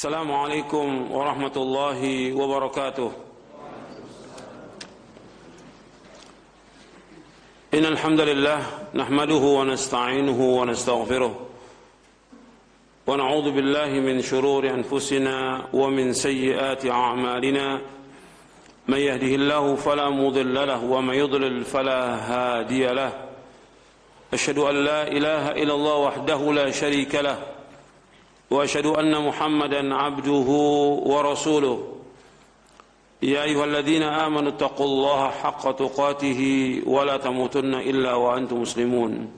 السلام عليكم ورحمة الله وبركاته. إن الحمد لله نحمده ونستعينه ونستغفره ونعوذ بالله من شرور أنفسنا ومن سيئات أعمالنا. من يهده الله فلا مضل له ومن يضلل فلا هادي له. أشهد أن لا إله إلا الله وحده لا شريك له وأشهد أن محمدا عبده ورسوله. يا أيها الذين آمنوا اتقوا الله حق تقاته ولا تموتن إلا وأنتم مسلمون.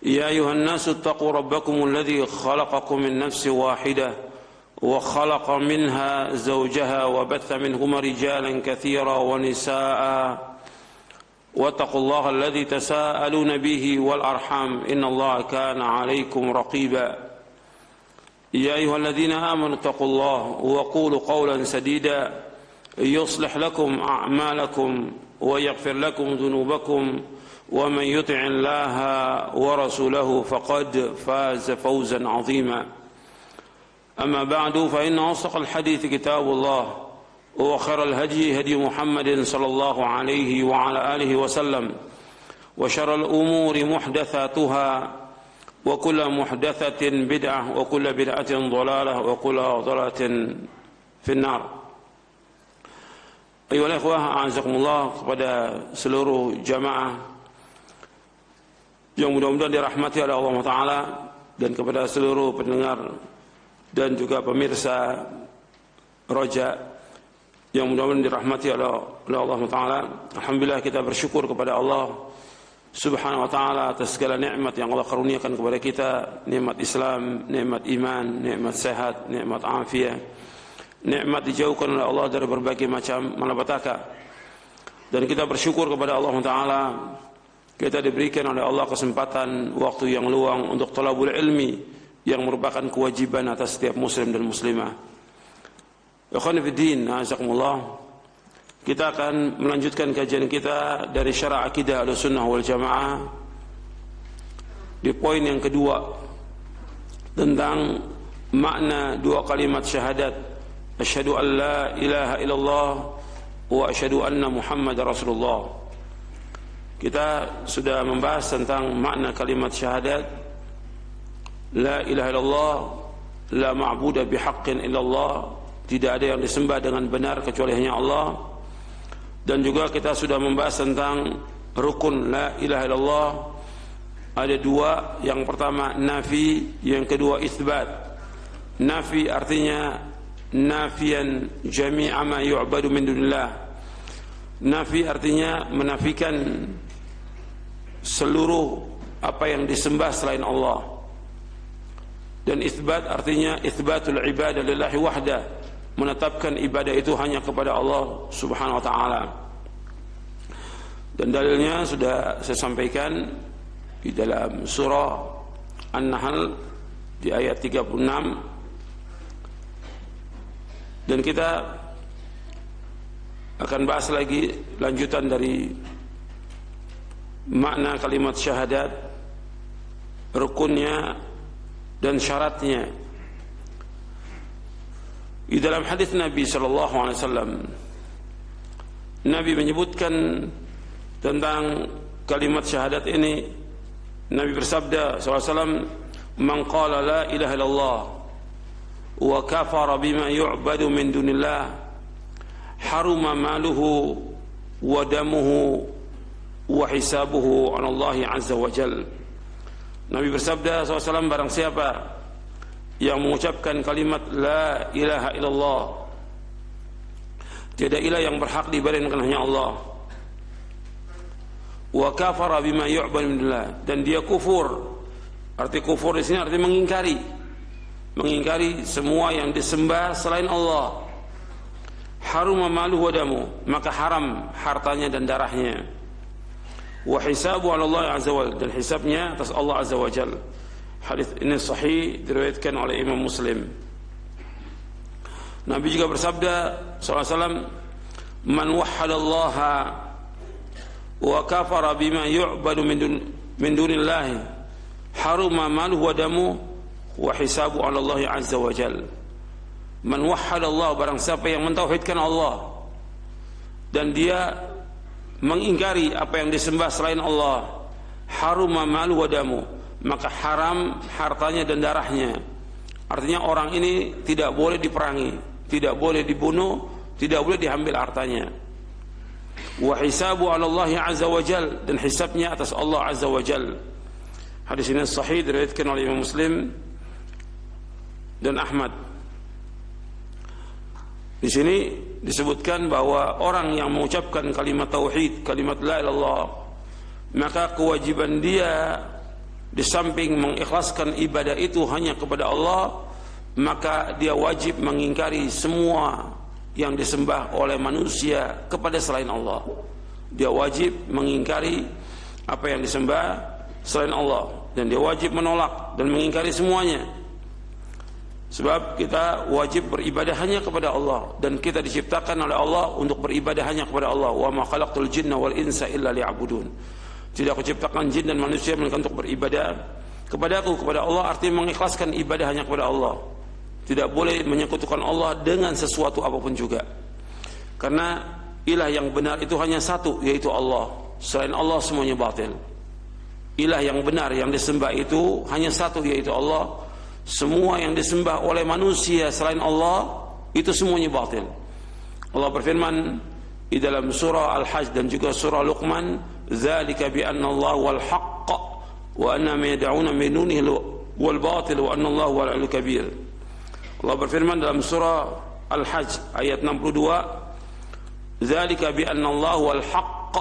يا أيها الناس اتقوا ربكم الذي خلقكم من نفس واحدة وخلق منها زوجها وبث منهما رجالا كثيرا ونساء واتقوا الله الذي تساءلون به والأرحام إن الله كان عليكم رقيبا. يا أيها الذين آمنوا اتقوا الله وقولوا قولا سديدا يصلح لكم أعمالكم ويغفر لكم ذنوبكم ومن يطع الله ورسوله فقد فاز فوزا عظيما. أما بعد فإن أصدق الحديث كتاب الله وخير الهدي هدي محمد صلى الله عليه وعلى آله وسلم وشر الأمور محدثاتها وكل محدثة بدعة وكل بدعة ضلالة وكل ضلالة في النار. Ayuhal ikhwah, a'azakumullah, kepada seluruh jamaah yang mudah-mudahan dirahmati oleh Allah Ta'ala, dan kepada seluruh pendengar dan juga pemirsa Roja yang mudah-mudahan dirahmati oleh Allah Ta'ala. Alhamdulillah, kita bersyukur kepada Allah Subhanahu wa ta'ala atas segala nikmat yang Allah karuniakan kepada kita, nikmat Islam, nikmat iman, nikmat sehat, nikmat afiat, nikmat dijauhkan oleh Allah dari berbagai macam malapetaka. Dan kita bersyukur kepada Allah Ta'ala, kita diberikan oleh Allah kesempatan waktu yang luang untuk talabul ilmi yang merupakan kewajiban atas setiap muslim dan muslimah. Ikhwan fiddin, azakumullah. Kita akan melanjutkan kajian kita dari syarah akidah Ahlussunnah wal Jamaah di poin yang kedua tentang makna dua kalimat syahadat, asyhadu an la ilaha illallah wa asyhadu anna Muhammadar Rasulullah. Kita sudah membahas tentang makna kalimat syahadat, la ilaha illallah, la ma'budu bihaqqin illallah, tidak ada yang disembah dengan benar kecuali hanya Allah. Dan juga kita sudah membahas tentang rukun la ilaha illallah. Ada dua, yang pertama nafi, yang kedua itsbat. Nafi artinya nafian jami'a ma yu'badu min dunillah. Nafi artinya menafikan seluruh apa yang disembah selain Allah. Dan itsbat artinya itsbatul ibadah lillahi wahdah, menetapkan ibadah itu hanya kepada Allah Subhanahu wa ta'ala. Dan dalilnya sudah saya sampaikan di dalam surah An-Nahl di ayat 36. Dan kita akan bahas lagi lanjutan dari makna kalimat syahadat, rukunnya dan syaratnya. Di dalam hadis Nabi sallallahu alaihi wasallam, Nabi menyebutkan tentang kalimat syahadat ini. Nabi bersabda sallallahu alaihi wasallam, "Man qala la ilaha illallah wa kafara bima yu'badu min dunillah, haruma maluhu wa damuhu wa hisabuhu 'ala Allah 'azza wa jalla." Nabi bersabda sallallahu alaihi wasallam, barang siapa yang mengucapkan kalimat la ilaha illallah, tiada ilah yang berhak diibadahkan hanya Allah, wa kafara bima yu'badu min dunillah, dan dia kufur. Arti kufur di sini arti mengingkari semua yang disembah selain Allah. Haruma maluhu wa damu, maka haram hartanya dan darahnya. Wa hisabu 'ala Allah 'azza wa jalla, dan hisabnya atas Allah 'azza wa jalla. Hadis ini sahih, diriwayatkan oleh Imam Muslim. Nabi juga bersabda sallallahu alaihi wasallam, "Man wahhadallaha wa kafara bima yu'badu min dunillahi, haruma maluhu wa damu wa hisabu 'ala Allah 'azza wa jalla. Man wahhada Allah, barang siapa yang mentauhidkan Allah dan dia mengingkari apa yang disembah selain Allah, haruma malu wa damu, maka haram hartanya dan darahnya. Artinya orang ini tidak boleh diperangi, tidak boleh dibunuh, tidak boleh diambil hartanya. Wa hisabu 'ala Allah 'azza wa jalla, dan hisabnya atas Allah 'azza wa jalla. Hadis ini sahih diriwayatkan oleh Imam Muslim dan Ahmad. Di sini disebutkan bahwa orang yang mengucapkan kalimat tauhid, kalimat la ilaha illallah, maka kewajiban dia di samping mengikhlaskan ibadah itu hanya kepada Allah, maka dia wajib mengingkari semua yang disembah oleh manusia kepada selain Allah. Dia wajib mengingkari apa yang disembah selain Allah, dan dia wajib menolak dan mengingkari semuanya. Sebab kita wajib beribadah hanya kepada Allah, dan kita diciptakan oleh Allah untuk beribadah hanya kepada Allah. Wa ma khalaqtul jinna wal insa illa liya'budun. Tidak aku ciptakan jin dan manusia melainkan untuk beribadah kepadaku, kepada Allah, artinya mengikhlaskan ibadah hanya kepada Allah. Tidak boleh menyekutukan Allah dengan sesuatu apapun juga. Karena ilah yang benar itu hanya satu, yaitu Allah. Selain Allah semuanya batil. Ilah yang benar yang disembah itu hanya satu, yaitu Allah. Semua yang disembah oleh manusia selain Allah itu semuanya batil. Allah berfirman di dalam surah Al-Hajj dan juga surah Luqman, "Dzalika bi anna Allah wal haqq wa anna ma yad'una min dunihi wal batil wa anna Allah wal 'aliyyul kabir." Allah berfirman dalam surah Al-Hajj ayat 62, "Dzalika bi anna Allah wal haqq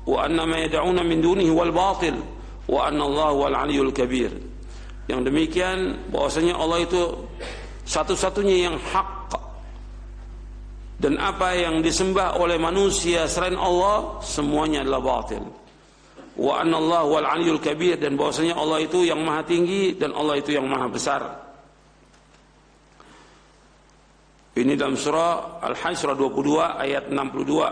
wa anna ma yad'una min dunihi wal batil wa anna Allah wal 'aliyyul kabir." Yang demikian bahwasanya Allah itu satu-satunya yang hak, dan apa yang disembah oleh manusia selain Allah semuanya adalah batil. Wa anna Allah wal 'aliyyul kabir, dan bahwasanya Allah itu yang maha tinggi dan Allah itu yang maha besar. Ini dalam surah Al-Hajj surah 22 ayat 62,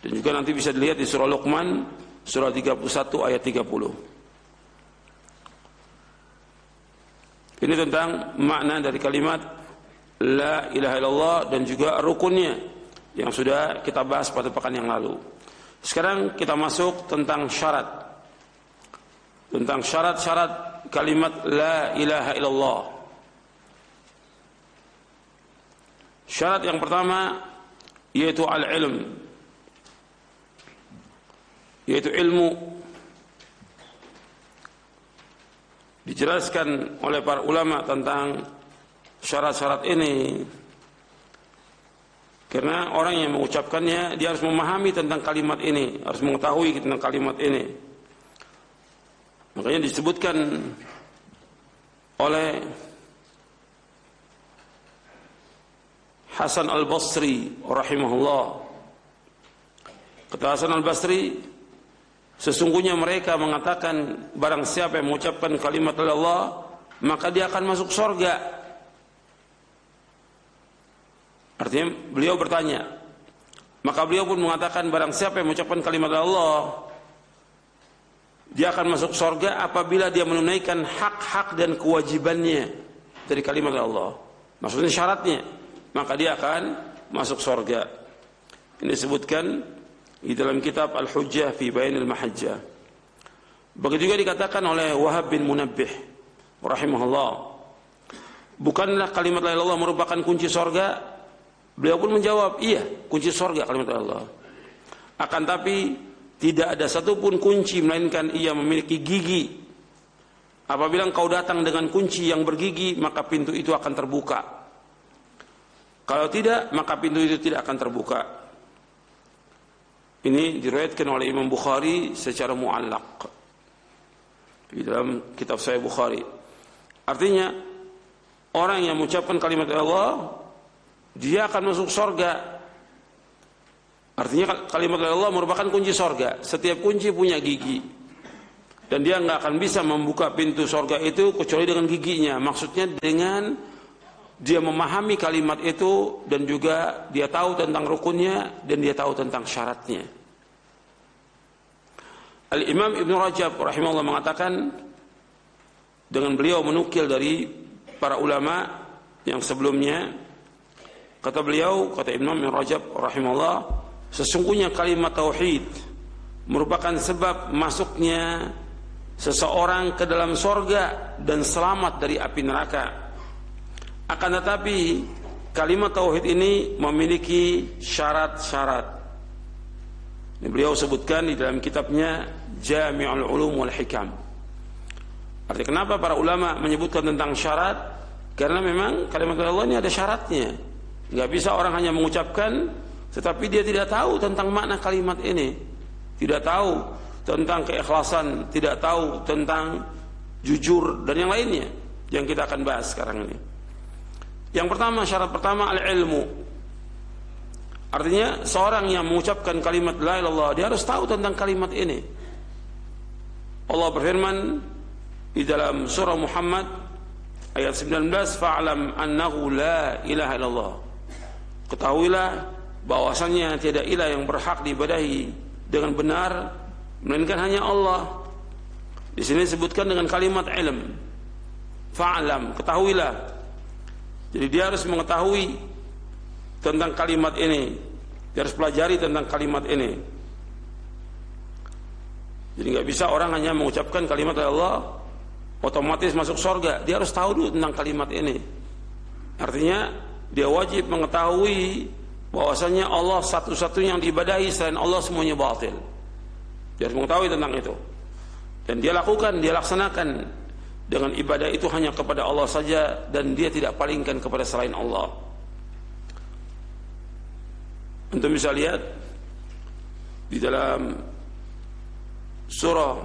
dan juga nanti bisa dilihat di surah Luqman surah 31 ayat 30. Ini tentang makna dari kalimat la ilaha illallah dan juga rukunnya yang sudah kita bahas pada pekan yang lalu. Sekarang kita masuk tentang syarat. Tentang syarat-syarat kalimat la ilaha illallah. Syarat yang pertama yaitu al-ilm, yaitu ilmu. Dijelaskan oleh para ulama tentang syarat-syarat ini, karena orang yang mengucapkannya dia harus memahami tentang kalimat ini, harus mengetahui tentang kalimat ini. Makanya disebutkan oleh Hasan al-Basri rahimahullah, kata Hasan al-Basri, sesungguhnya mereka mengatakan barang siapa yang mengucapkan kalimat Allah maka dia akan masuk surga. Artinya beliau bertanya, maka beliau pun mengatakan barang siapa yang mengucapkan kalimat Allah dia akan masuk surga apabila dia menunaikan hak-hak dan kewajibannya dari kalimat Allah. Maksudnya syaratnya, maka dia akan masuk surga. Ini disebutkan di dalam kitab Al-Hujjah fi Bayanil Mahajjah. Begitu juga dikatakan oleh Wahab bin Munabbih rahimahullah, bukanlah kalimat la ilaha illallah merupakan kunci surga? Beliau pun menjawab, iya, kunci surga kalimat la ilaha illallah. Akan tapi tidak ada satupun kunci melainkan ia memiliki gigi. Apabila engkau datang dengan kunci yang bergigi, maka pintu itu akan terbuka. Kalau tidak, maka pintu itu tidak akan terbuka. Ini diriwayatkan oleh Imam Bukhari secara mu'allaq di dalam kitab Sahih Bukhari. Artinya orang yang mengucapkan kalimat Allah dia akan masuk surga. Artinya kalimat Allah merupakan kunci surga. Setiap kunci punya gigi, dan dia nggak akan bisa membuka pintu surga itu kecuali dengan giginya. Maksudnya dengan dia memahami kalimat itu, dan juga dia tahu tentang rukunnya, dan dia tahu tentang syaratnya. Al-Imam Ibn Rajab rahimahullah mengatakan, dengan beliau menukil dari para ulama yang sebelumnya. Kata beliau, kata Imam Ibn Rajab rahimahullah, sesungguhnya kalimat tauhid merupakan sebab masuknya seseorang ke dalam sorga dan selamat dari api neraka. Akan tetapi kalimat tauhid ini memiliki syarat-syarat. Ini beliau sebutkan di dalam kitabnya Jami'ul Ulum wal Hikam. Artinya kenapa para ulama menyebutkan tentang syarat? Karena memang kalimat Allah ini ada syaratnya. Enggak bisa orang hanya mengucapkan tetapi dia tidak tahu tentang makna kalimat ini. Tidak tahu tentang keikhlasan, tidak tahu tentang jujur dan yang lainnya yang kita akan bahas sekarang ini. Yang pertama, syarat pertama al-ilmu. Artinya seorang yang mengucapkan kalimat la ilaha illallah, dia harus tahu tentang kalimat ini. Allah berfirman di dalam surah Muhammad ayat 19, fa'lam annahu la ilaha illallah. Ketahuilah bahwasannya tiada ilah yang berhak diibadahi dengan benar melainkan hanya Allah. Di sini disebutkan dengan kalimat ilm. Fa'lam, ketahuilah. Jadi dia harus mengetahui tentang kalimat ini. Dia harus pelajari tentang kalimat ini. Jadi nggak bisa orang hanya mengucapkan kalimat Allah otomatis masuk surga. Dia harus tahu dulu tentang kalimat ini. Artinya dia wajib mengetahui bahwasanya Allah satu-satunya yang diibadahi, selain Allah semuanya batil. Dia harus mengetahui tentang itu. Dan dia lakukan, dia laksanakan dengan ibadah itu hanya kepada Allah saja dan dia tidak palingkan kepada selain Allah. Antum bisa lihat di dalam surah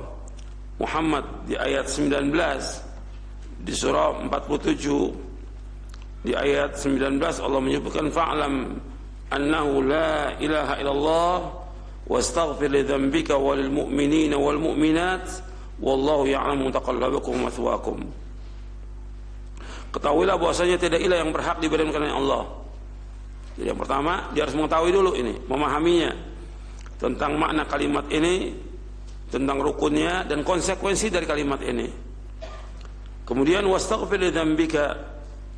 Muhammad di ayat 19, di surah 47 di ayat 19 Allah menyebutkan fa'lam annahu la ilaha illallah wastaghfir li dzambika walil mu'minina wal mu'minat wallahu ya'lamu taqallabakum wa mathwaakum. Ketahuilah bahwasanya tidak ilah yang berhak diibadahi kecuali Allah. Jadi yang pertama dia harus mengetahui dulu ini, memahaminya tentang makna kalimat ini, tentang rukunnya dan konsekuensi dari kalimat ini. Kemudian wastaghfir li dzambika,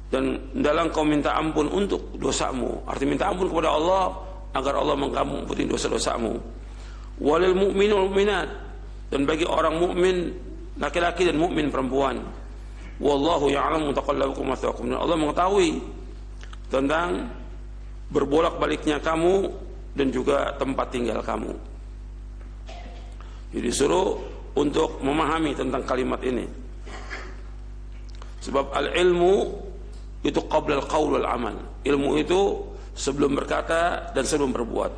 dan dalam kau minta ampun untuk dosamu. Artinya minta ampun kepada Allah agar Allah mengampuni dosa-dosamu. Walil mu'min wal mu'minat, dan bagi orang mukmin laki-laki dan mukmin perempuan. Wallahu ya'lamu taqallabakum wa mathwaakum. Allah mengetahui tentang berbolak-baliknya kamu dan juga tempat tinggal kamu. Jadi disuruh untuk memahami tentang kalimat ini. Sebab al-ilmu itu qabla al-qaul wal amal. Ilmu itu sebelum berkata dan sebelum berbuat.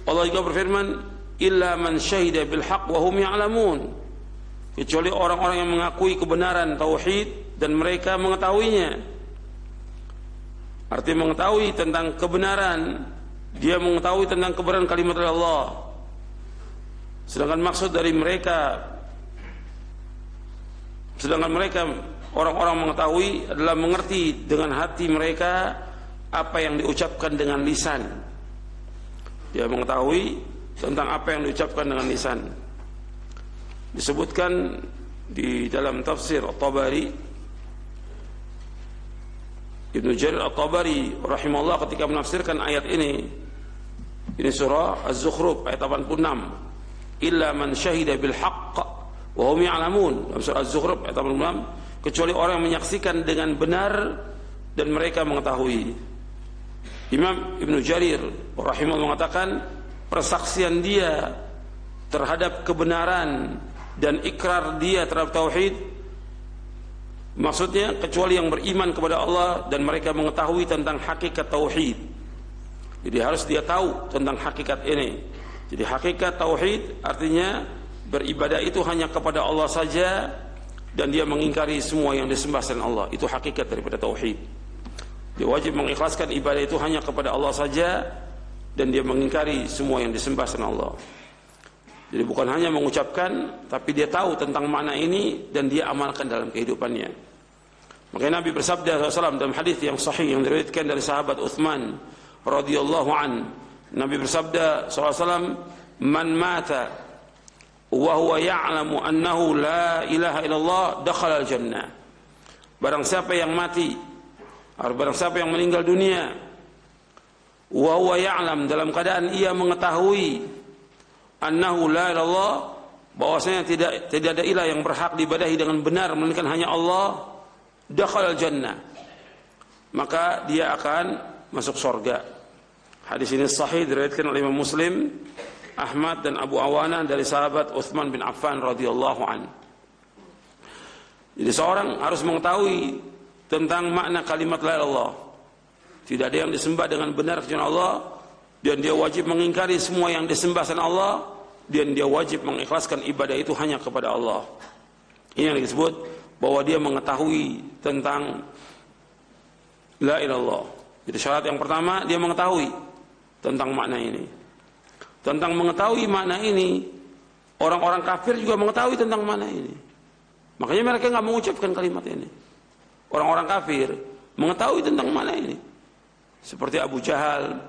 Allah juga berfirman, illa man syahida bil haqq wa hum ya'lamun. Kecuali orang-orang yang mengakui kebenaran tauhid dan mereka mengetahuinya. Artinya mengetahui tentang kebenaran, dia mengetahui tentang kebenaran kalimat Allah. Sedangkan maksud dari mereka, orang-orang mengetahui adalah mengerti dengan hati mereka apa yang diucapkan dengan lisan. Dia mengetahui tentang apa yang diucapkan dengan lisan. Disebutkan di dalam tafsir At-Tabari, Ibnu Jarir At-Tabari rahimahullah ketika menafsirkan ayat ini surah Az-Zukhruf ayat 86, illa man syahida bil haqq wa hum ya'lamun. Dalam surah Az-Zukhruf ayat 86, kecuali orang yang menyaksikan dengan benar dan mereka mengetahui. Imam Ibnu Jarir rahimahullah mengatakan persaksian dia terhadap kebenaran dan ikrar dia terhadap tauhid, maksudnya kecuali yang beriman kepada Allah dan mereka mengetahui tentang hakikat tauhid. Jadi harus dia tahu tentang hakikat ini. Jadi hakikat tauhid artinya beribadah itu hanya kepada Allah saja dan dia mengingkari semua yang disembah selain Allah. Itu hakikat daripada tauhid. Dia wajib mengikhlaskan ibadah itu hanya kepada Allah saja dan dia mengingkari semua yang disembah selain Allah. Jadi bukan hanya mengucapkan, tapi dia tahu tentang makna ini dan dia amalkan dalam kehidupannya. Makanya Nabi bersabda SAW dalam hadis yang sahih yang diriwayatkan dari sahabat Utsman radhiyallahu an. Nabi bersabda SAW, man mata wa huwa ya'lamu annahu la ilaha illallah dakhala al-jannah. barang siapa yang mati, barang siapa yang meninggal dunia, wa huwa ya'lam, dalam keadaan ia mengetahui, annahu la ilallah, bahwasanya tidak ada ilah yang berhak diibadahi dengan benar melainkan hanya Allah, dakhalal jannah, maka dia akan masuk surga. Hadis ini sahih, diriwayatkan oleh Imam Muslim, Ahmad dan Abu Awanah dari sahabat Utsman bin Affan radhiyallahu an. Jadi seorang harus mengetahui tentang makna kalimat la ilaha illallah. Tidak ada yang disembah dengan benar kecuali Allah, dan dia wajib mengingkari semua yang disembah selain Allah, dan dia wajib mengikhlaskan ibadah itu hanya kepada Allah. Ini yang disebut bahwa dia mengetahui tentang la ilaha illallah. Jadi syarat yang pertama, dia mengetahui tentang makna ini. Tentang mengetahui makna ini, orang-orang kafir juga mengetahui tentang makna ini. Makanya mereka nggak mengucapkan kalimat ini. Orang-orang kafir mengetahui tentang makna ini. Seperti Abu Jahal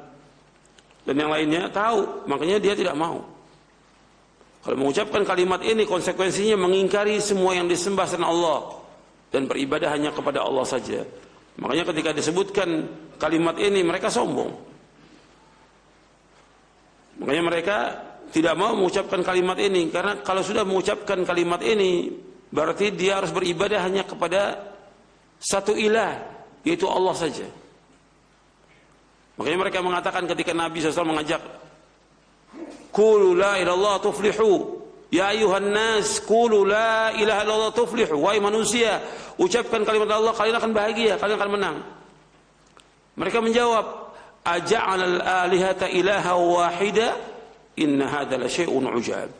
dan yang lainnya tahu, makanya dia tidak mau. Kalau mengucapkan kalimat ini, konsekuensinya mengingkari semua yang disembah selain Allah dan beribadah hanya kepada Allah saja. Makanya ketika disebutkan kalimat ini, mereka sombong. Makanya mereka tidak mau mengucapkan kalimat ini, karena kalau sudah mengucapkan kalimat ini, berarti dia harus beribadah hanya kepada satu ilah, yaitu Allah saja. Makanya mereka mengatakan ketika Nabi SAW mengajak, Qulu la ilallah tuflihu, ya ayuhan nas, Qulu la ilaha illallah tuflihu, wahai manusia, ucapkan kalimat Allah, kalian akan bahagia, kalian akan menang. Mereka menjawab, aja'alal alihata ilaha wahida, inna hadha la syai'un ujab.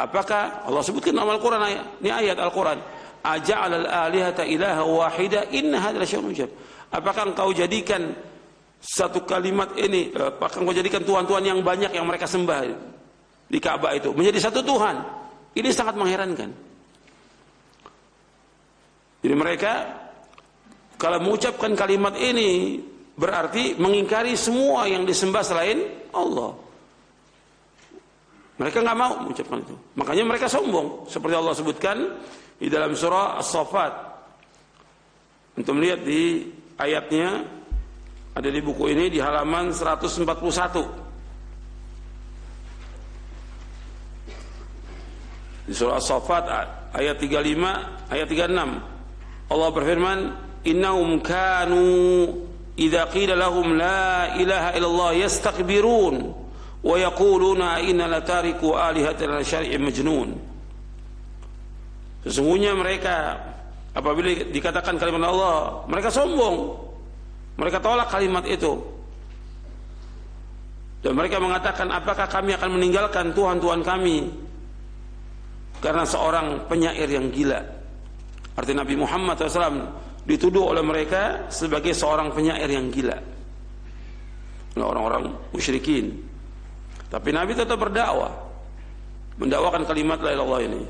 Apakah Allah sebutkan dalam Al-Quran, ini ayat Al-Quran, aja'alal alihata ilaha wahida, inna hadha la syai'un ujab. Apakah engkau jadikan satu kalimat ini, apakah engkau jadikan Tuhan-Tuhan yang banyak yang mereka sembah di Ka'bah itu menjadi satu Tuhan? Ini sangat mengherankan. Jadi mereka kalau mengucapkan kalimat ini berarti mengingkari semua yang disembah selain Allah. Mereka nggak mau mengucapkan itu. Makanya mereka sombong. Seperti Allah sebutkan di dalam surah As-Saffat. Untuk melihat di ayatnya, ada di buku ini di halaman 141. Di surah As-Saffat ayat 35, ayat 36. Allah berfirman, innahum kanu idza qila lahum la ilaha illallah yastakbirun wa yaquluna inna latariku alihatina syar'in majnun. Sesungguhnya mereka apabila dikatakan kalimat Allah, mereka sombong, mereka tolak kalimat itu, dan mereka mengatakan, apakah kami akan meninggalkan Tuhan-Tuhan kami karena seorang penyair yang gila. Artinya Nabi Muhammad SAW dituduh oleh mereka sebagai seorang penyair yang gila oleh orang-orang musyrikin. Tapi Nabi tetap berdakwah, mendakwakan kalimat la ilaha illallah ini.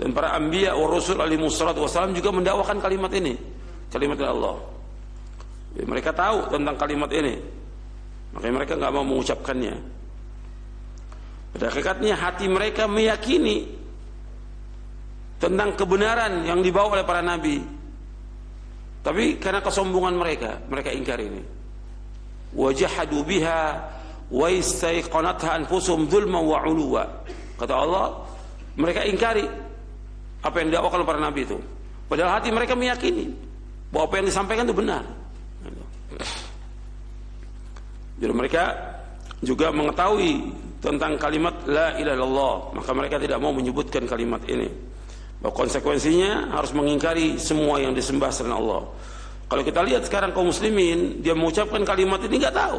Dan para anbiya wa rasul alaihi wassalatu wassalam juga mendakwakan kalimat ini, kalimat la ilaha illallah. Jadi mereka tahu tentang kalimat ini, makanya mereka nggak mau mengucapkannya. Pada hakikatnya hati mereka meyakini tentang kebenaran yang dibawa oleh para nabi, tapi karena kesombongan mereka ingkar ini. Wajahadu biha wa istaiqanatha anfusuhum dzulman wa 'uluwa. Kata Allah, mereka ingkari apa yang didakwakan oleh para nabi itu, padahal hati mereka meyakini bahwa apa yang disampaikan itu benar. Jadi mereka juga mengetahui tentang kalimat la ilaha illallah, maka mereka tidak mau menyebutkan kalimat ini. Bahwa konsekuensinya harus mengingkari semua yang disembah selain Allah. Kalau kita lihat sekarang kaum muslimin, dia mengucapkan kalimat ini nggak tahu.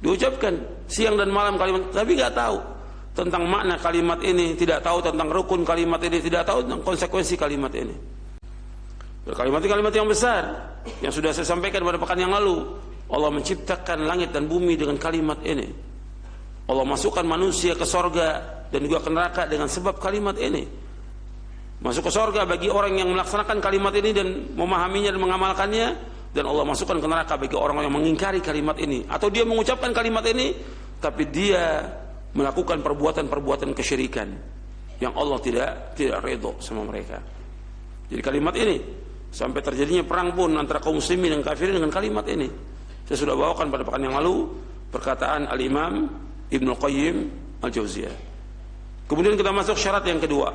Diucapkan siang dan malam kalimat, tapi nggak tahu tentang makna kalimat ini, tidak tahu tentang rukun kalimat ini, tidak tahu tentang konsekuensi kalimat ini. Kalimat ini kalimat yang besar, yang sudah saya sampaikan pada pekan yang lalu. Allah menciptakan langit dan bumi dengan kalimat ini. Allah masukkan manusia ke sorga dan juga ke neraka dengan sebab kalimat ini. Masuk ke sorga bagi orang yang melaksanakan kalimat ini dan memahaminya dan mengamalkannya, dan Allah masukkan ke neraka bagi orang yang mengingkari kalimat ini, atau dia mengucapkan kalimat ini tapi dia melakukan perbuatan-perbuatan kesyirikan yang Allah tidak ridho sama mereka. Jadi kalimat ini sampai terjadinya perang pun antara kaum muslimin dan kafirin dengan kalimat ini. Saya sudah bawakan pada pekan yang lalu perkataan Al-Imam Ibnu Qayyim Al-Jauziyah. Kemudian kita masuk syarat yang kedua.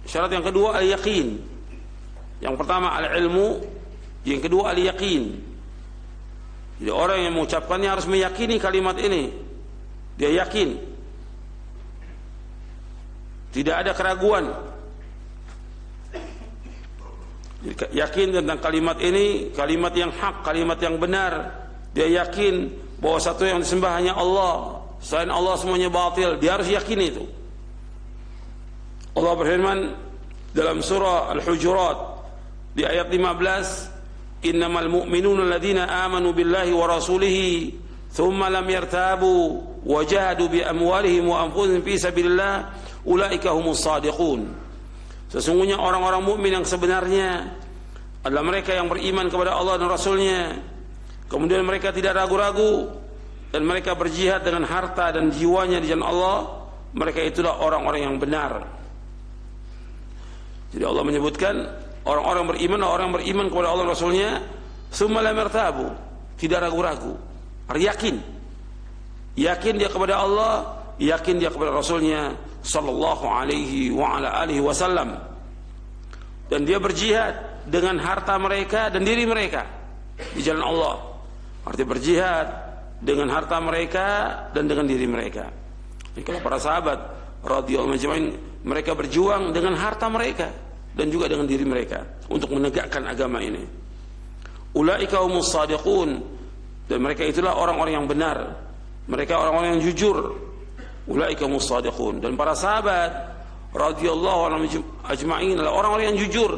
Syarat yang kedua al-yaqin. Yang pertama al-ilmu, yang kedua al-yaqin. Jadi orang yang mengucapkannya harus meyakini kalimat ini. Dia yakin. Tidak ada keraguan. Yakin tentang kalimat ini, kalimat yang hak, kalimat yang benar. Dia yakin bahwa satu yang disembah hanya Allah, selain Allah semuanya batil. Dia harus yakin itu. Allah berfirman dalam surah Al-Hujurat di ayat 15, innamal mu'minuna alladzina amanu billahi wa rasulihi thumma lam yartabu wa jahadu bi amwalihim wa anfusihim fi sabilillah ulaika humus shadiqun. Sesungguhnya orang-orang mukmin yang sebenarnya adalah mereka yang beriman kepada Allah dan Rasulnya, kemudian mereka tidak ragu-ragu dan mereka berjihad dengan harta dan jiwanya di jalan Allah. Mereka itulah orang-orang yang benar. Jadi Allah menyebutkan orang-orang beriman adalah orang yang beriman kepada Allah dan Rasulnya, tsumma lam yartabu, tidak ragu-ragu, yakin. Yakin dia kepada Allah, yakin dia kepada Rasulnya sallallahu alaihi wa ala alihi wasallam. Dan dia berjihad dengan harta mereka dan diri mereka di jalan Allah. Artinya berjihad dengan harta mereka dan dengan diri mereka. Jadi kalau para sahabat radhiyallahu anhum, mereka berjuang dengan harta mereka dan juga dengan diri mereka untuk menegakkan agama ini. Ulaika humus shadiqun, dan mereka itulah orang-orang yang benar. Mereka orang-orang yang jujur. Ulaika humus shadiqun, dan para sahabat radhiyallahu anhum ajma'in adalah orang-orang yang jujur.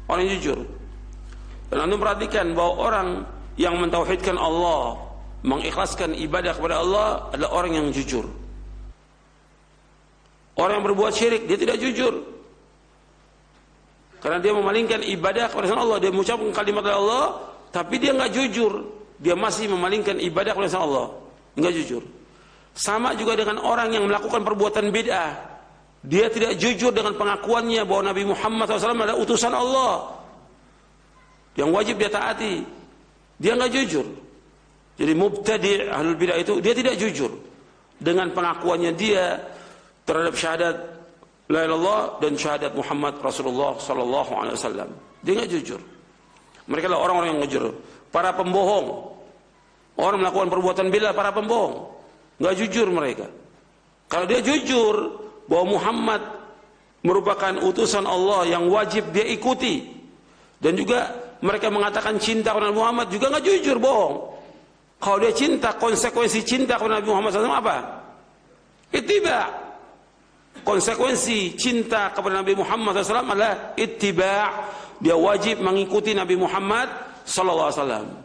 Orang yang jujur. Dan anda perhatikan bahwa orang yang mentauhidkan Allah, mengikhlaskan ibadah kepada Allah adalah orang yang jujur. Orang yang berbuat syirik, dia tidak jujur. Karena dia memalingkan ibadah kepada Allah. Dia mengucapkan kalimat Allah, tapi dia enggak jujur. Dia masih memalingkan ibadah kepada Allah. Enggak jujur. Sama juga dengan orang yang melakukan perbuatan bid'ah. Dia tidak jujur dengan pengakuannya bahwa Nabi Muhammad SAW adalah utusan Allah yang wajib dia taati. Dia enggak jujur. Jadi mubtadi' ahlul bid'ah itu dia tidak jujur dengan pengakuannya dia terhadap syahadat la ilaha illallah dan syahadat Muhammad Rasulullah sallallahu alaihi wasallam. Dia enggak jujur. Mereka adalah orang-orang yang jujur. Para pembohong. Orang melakukan perbuatan bid'ah, para pembohong. Enggak jujur mereka. Kalau dia jujur bahwa Muhammad merupakan utusan Allah yang wajib dia ikuti, dan juga mereka mengatakan cinta kepada Nabi Muhammad, juga enggak jujur, bohong. Kalau dia cinta, konsekuensi cinta kepada Nabi Muhammad SAW apa? Ittiba'. Konsekuensi cinta kepada Nabi Muhammad SAW adalah ittiba'. Dia wajib mengikuti Nabi Muhammad SAW.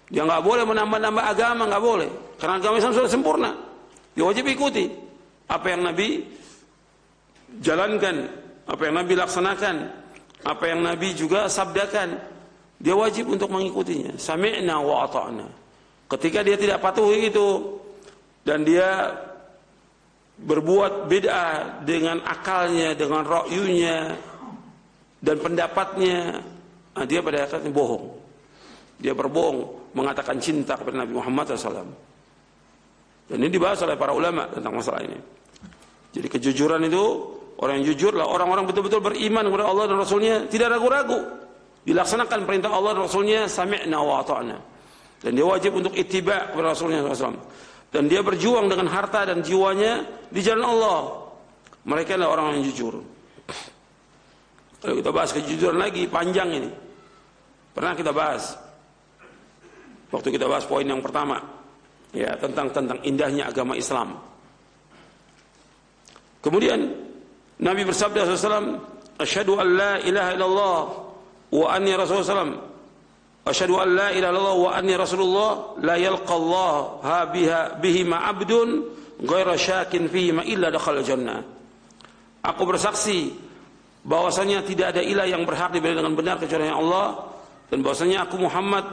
Dia nggak boleh menambah-nambah agama, nggak boleh. Karena agama Islam sudah sempurna. Dia wajib ikuti apa yang Nabi jalankan, apa yang Nabi laksanakan, apa yang Nabi juga sabdakan. Dia wajib untuk mengikutinya. Sami'na wa ata'na. Ketika dia tidak patuhi itu dan dia berbuat bid'ah dengan akalnya, dengan ra'yunya dan pendapatnya, dia pada akhirnya bohong. Dia berbohong mengatakan cinta kepada Nabi Muhammad SAW. Dan ini dibahas oleh para ulama tentang masalah ini. Jadi kejujuran itu, orang yang jujur lah orang-orang betul-betul beriman kepada Allah dan Rasulnya, tidak ragu-ragu, dilaksanakan perintah Allah dan Rasulnya, sami'na wa ata'na. Dan dia wajib untuk ittiba' kepada Rasulnya SAW. Dan dia berjuang dengan harta dan jiwanya di jalan Allah. Mereka adalah orang yang jujur. Kalau kita bahas kejujuran lagi, panjang ini. Pernah kita bahas. Waktu kita bahas poin yang pertama, ya, tentang indahnya agama Islam. Kemudian Nabi bersabda SAW, asyhadu an la ilaha illallah wa anni rasulullah SAW. Asyhadu an la ilaha illallah wa anni rasulullah la yalqa Allah bihi ma abdun ghaira syakin fihi ma illa dakhala jannah. Aku bersaksi bahwasanya tidak ada ilah yang berhak diberi dengan benar kecuali Allah, dan bahwasanya aku Muhammad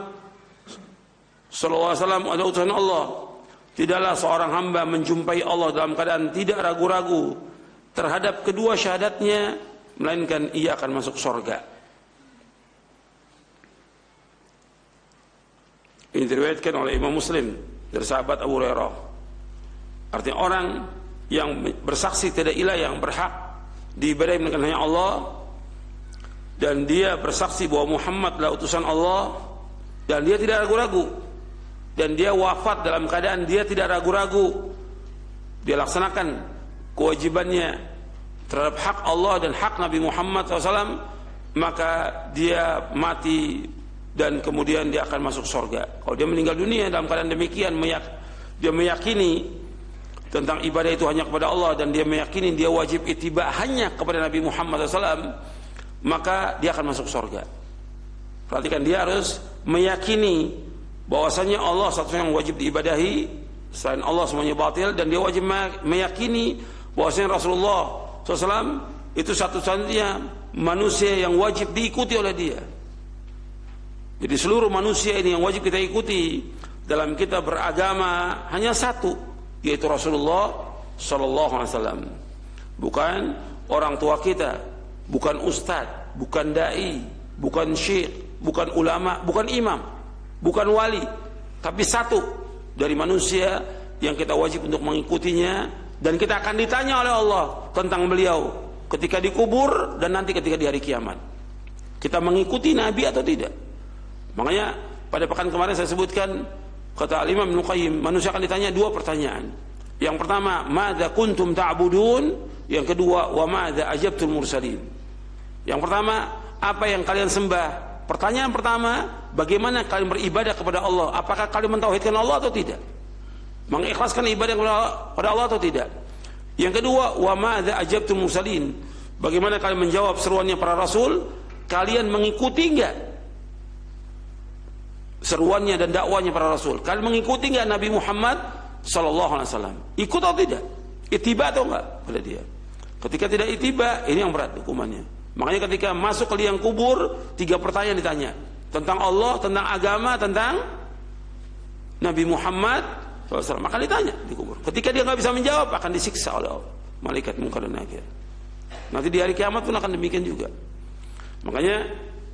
sallallahu alaihi wasallam adalah utusan Allah. Tidaklah seorang hamba menjumpai Allah dalam keadaan tidak ragu-ragu terhadap kedua syahadatnya melainkan ia akan masuk surga. Ini diriwayatkan oleh Imam Muslim dari sahabat Abu Hurairah. Artinya orang yang bersaksi tidak ilah yang berhak diibadahi melainkan hanya Allah, dan dia bersaksi bahwa Muhammad adalah utusan Allah, dan dia tidak ragu-ragu, dan dia wafat dalam keadaan dia tidak ragu-ragu, dia laksanakan kewajibannya terhadap hak Allah dan hak Nabi Muhammad SAW, maka dia mati dan kemudian dia akan masuk surga. Kalau dia meninggal dunia dalam keadaan demikian, dia meyakini tentang ibadah itu hanya kepada Allah, dan dia meyakini dia wajib ittiba hanya kepada Nabi Muhammad SAW, maka dia akan masuk surga. Perhatikan, dia harus meyakini bahwasanya Allah satu yang wajib diibadahi, selain Allah semuanya batil, dan dia wajib meyakini bahwasanya Rasulullah SAW itu satu-satunya manusia yang wajib diikuti oleh dia. Jadi seluruh manusia ini yang wajib kita ikuti dalam kita beragama hanya satu, yaitu Rasulullah SAW. Bukan orang tua kita, bukan ustadz, bukan dai, bukan syekh, bukan ulama, bukan imam, bukan wali, tapi satu dari manusia yang kita wajib untuk mengikutinya, dan kita akan ditanya oleh Allah tentang beliau ketika dikubur dan nanti ketika di hari kiamat. Kita mengikuti Nabi atau tidak? Makanya pada pekan kemarin saya sebutkan, kata Imam Ibnu Qayyim, manusia akan ditanya dua pertanyaan. Yang pertama, madza kuntum ta'budun? Yang kedua, wa madza ajabtul mursalin? Yang pertama, apa yang kalian sembah? Pertanyaan pertama, bagaimana kalian beribadah kepada Allah? Apakah kalian mentauhidkan Allah atau tidak? Mengikhlaskan ibadah kepada Allah atau tidak? Yang kedua, wa madza ajabtul mursalin? Bagaimana kalian menjawab seruannya para rasul? Kalian mengikuti enggak seruannya dan dakwanya para rasul? Kalian mengikuti enggak Nabi Muhammad sallallahu alaihi wasallam? Ikut atau tidak? Ittiba atau enggak pada dia? Ketika tidak ittiba, ini yang berat hukumannya. Makanya ketika masuk ke liang kubur, 3 pertanyaan ditanya tentang Allah, tentang agama, tentang Nabi Muhammad SAW. Maka ditanya di kubur. Ketika dia nggak bisa menjawab, akan disiksa oleh malaikat Munkar dan Nakir. Nanti di hari kiamat pun akan demikian juga. Makanya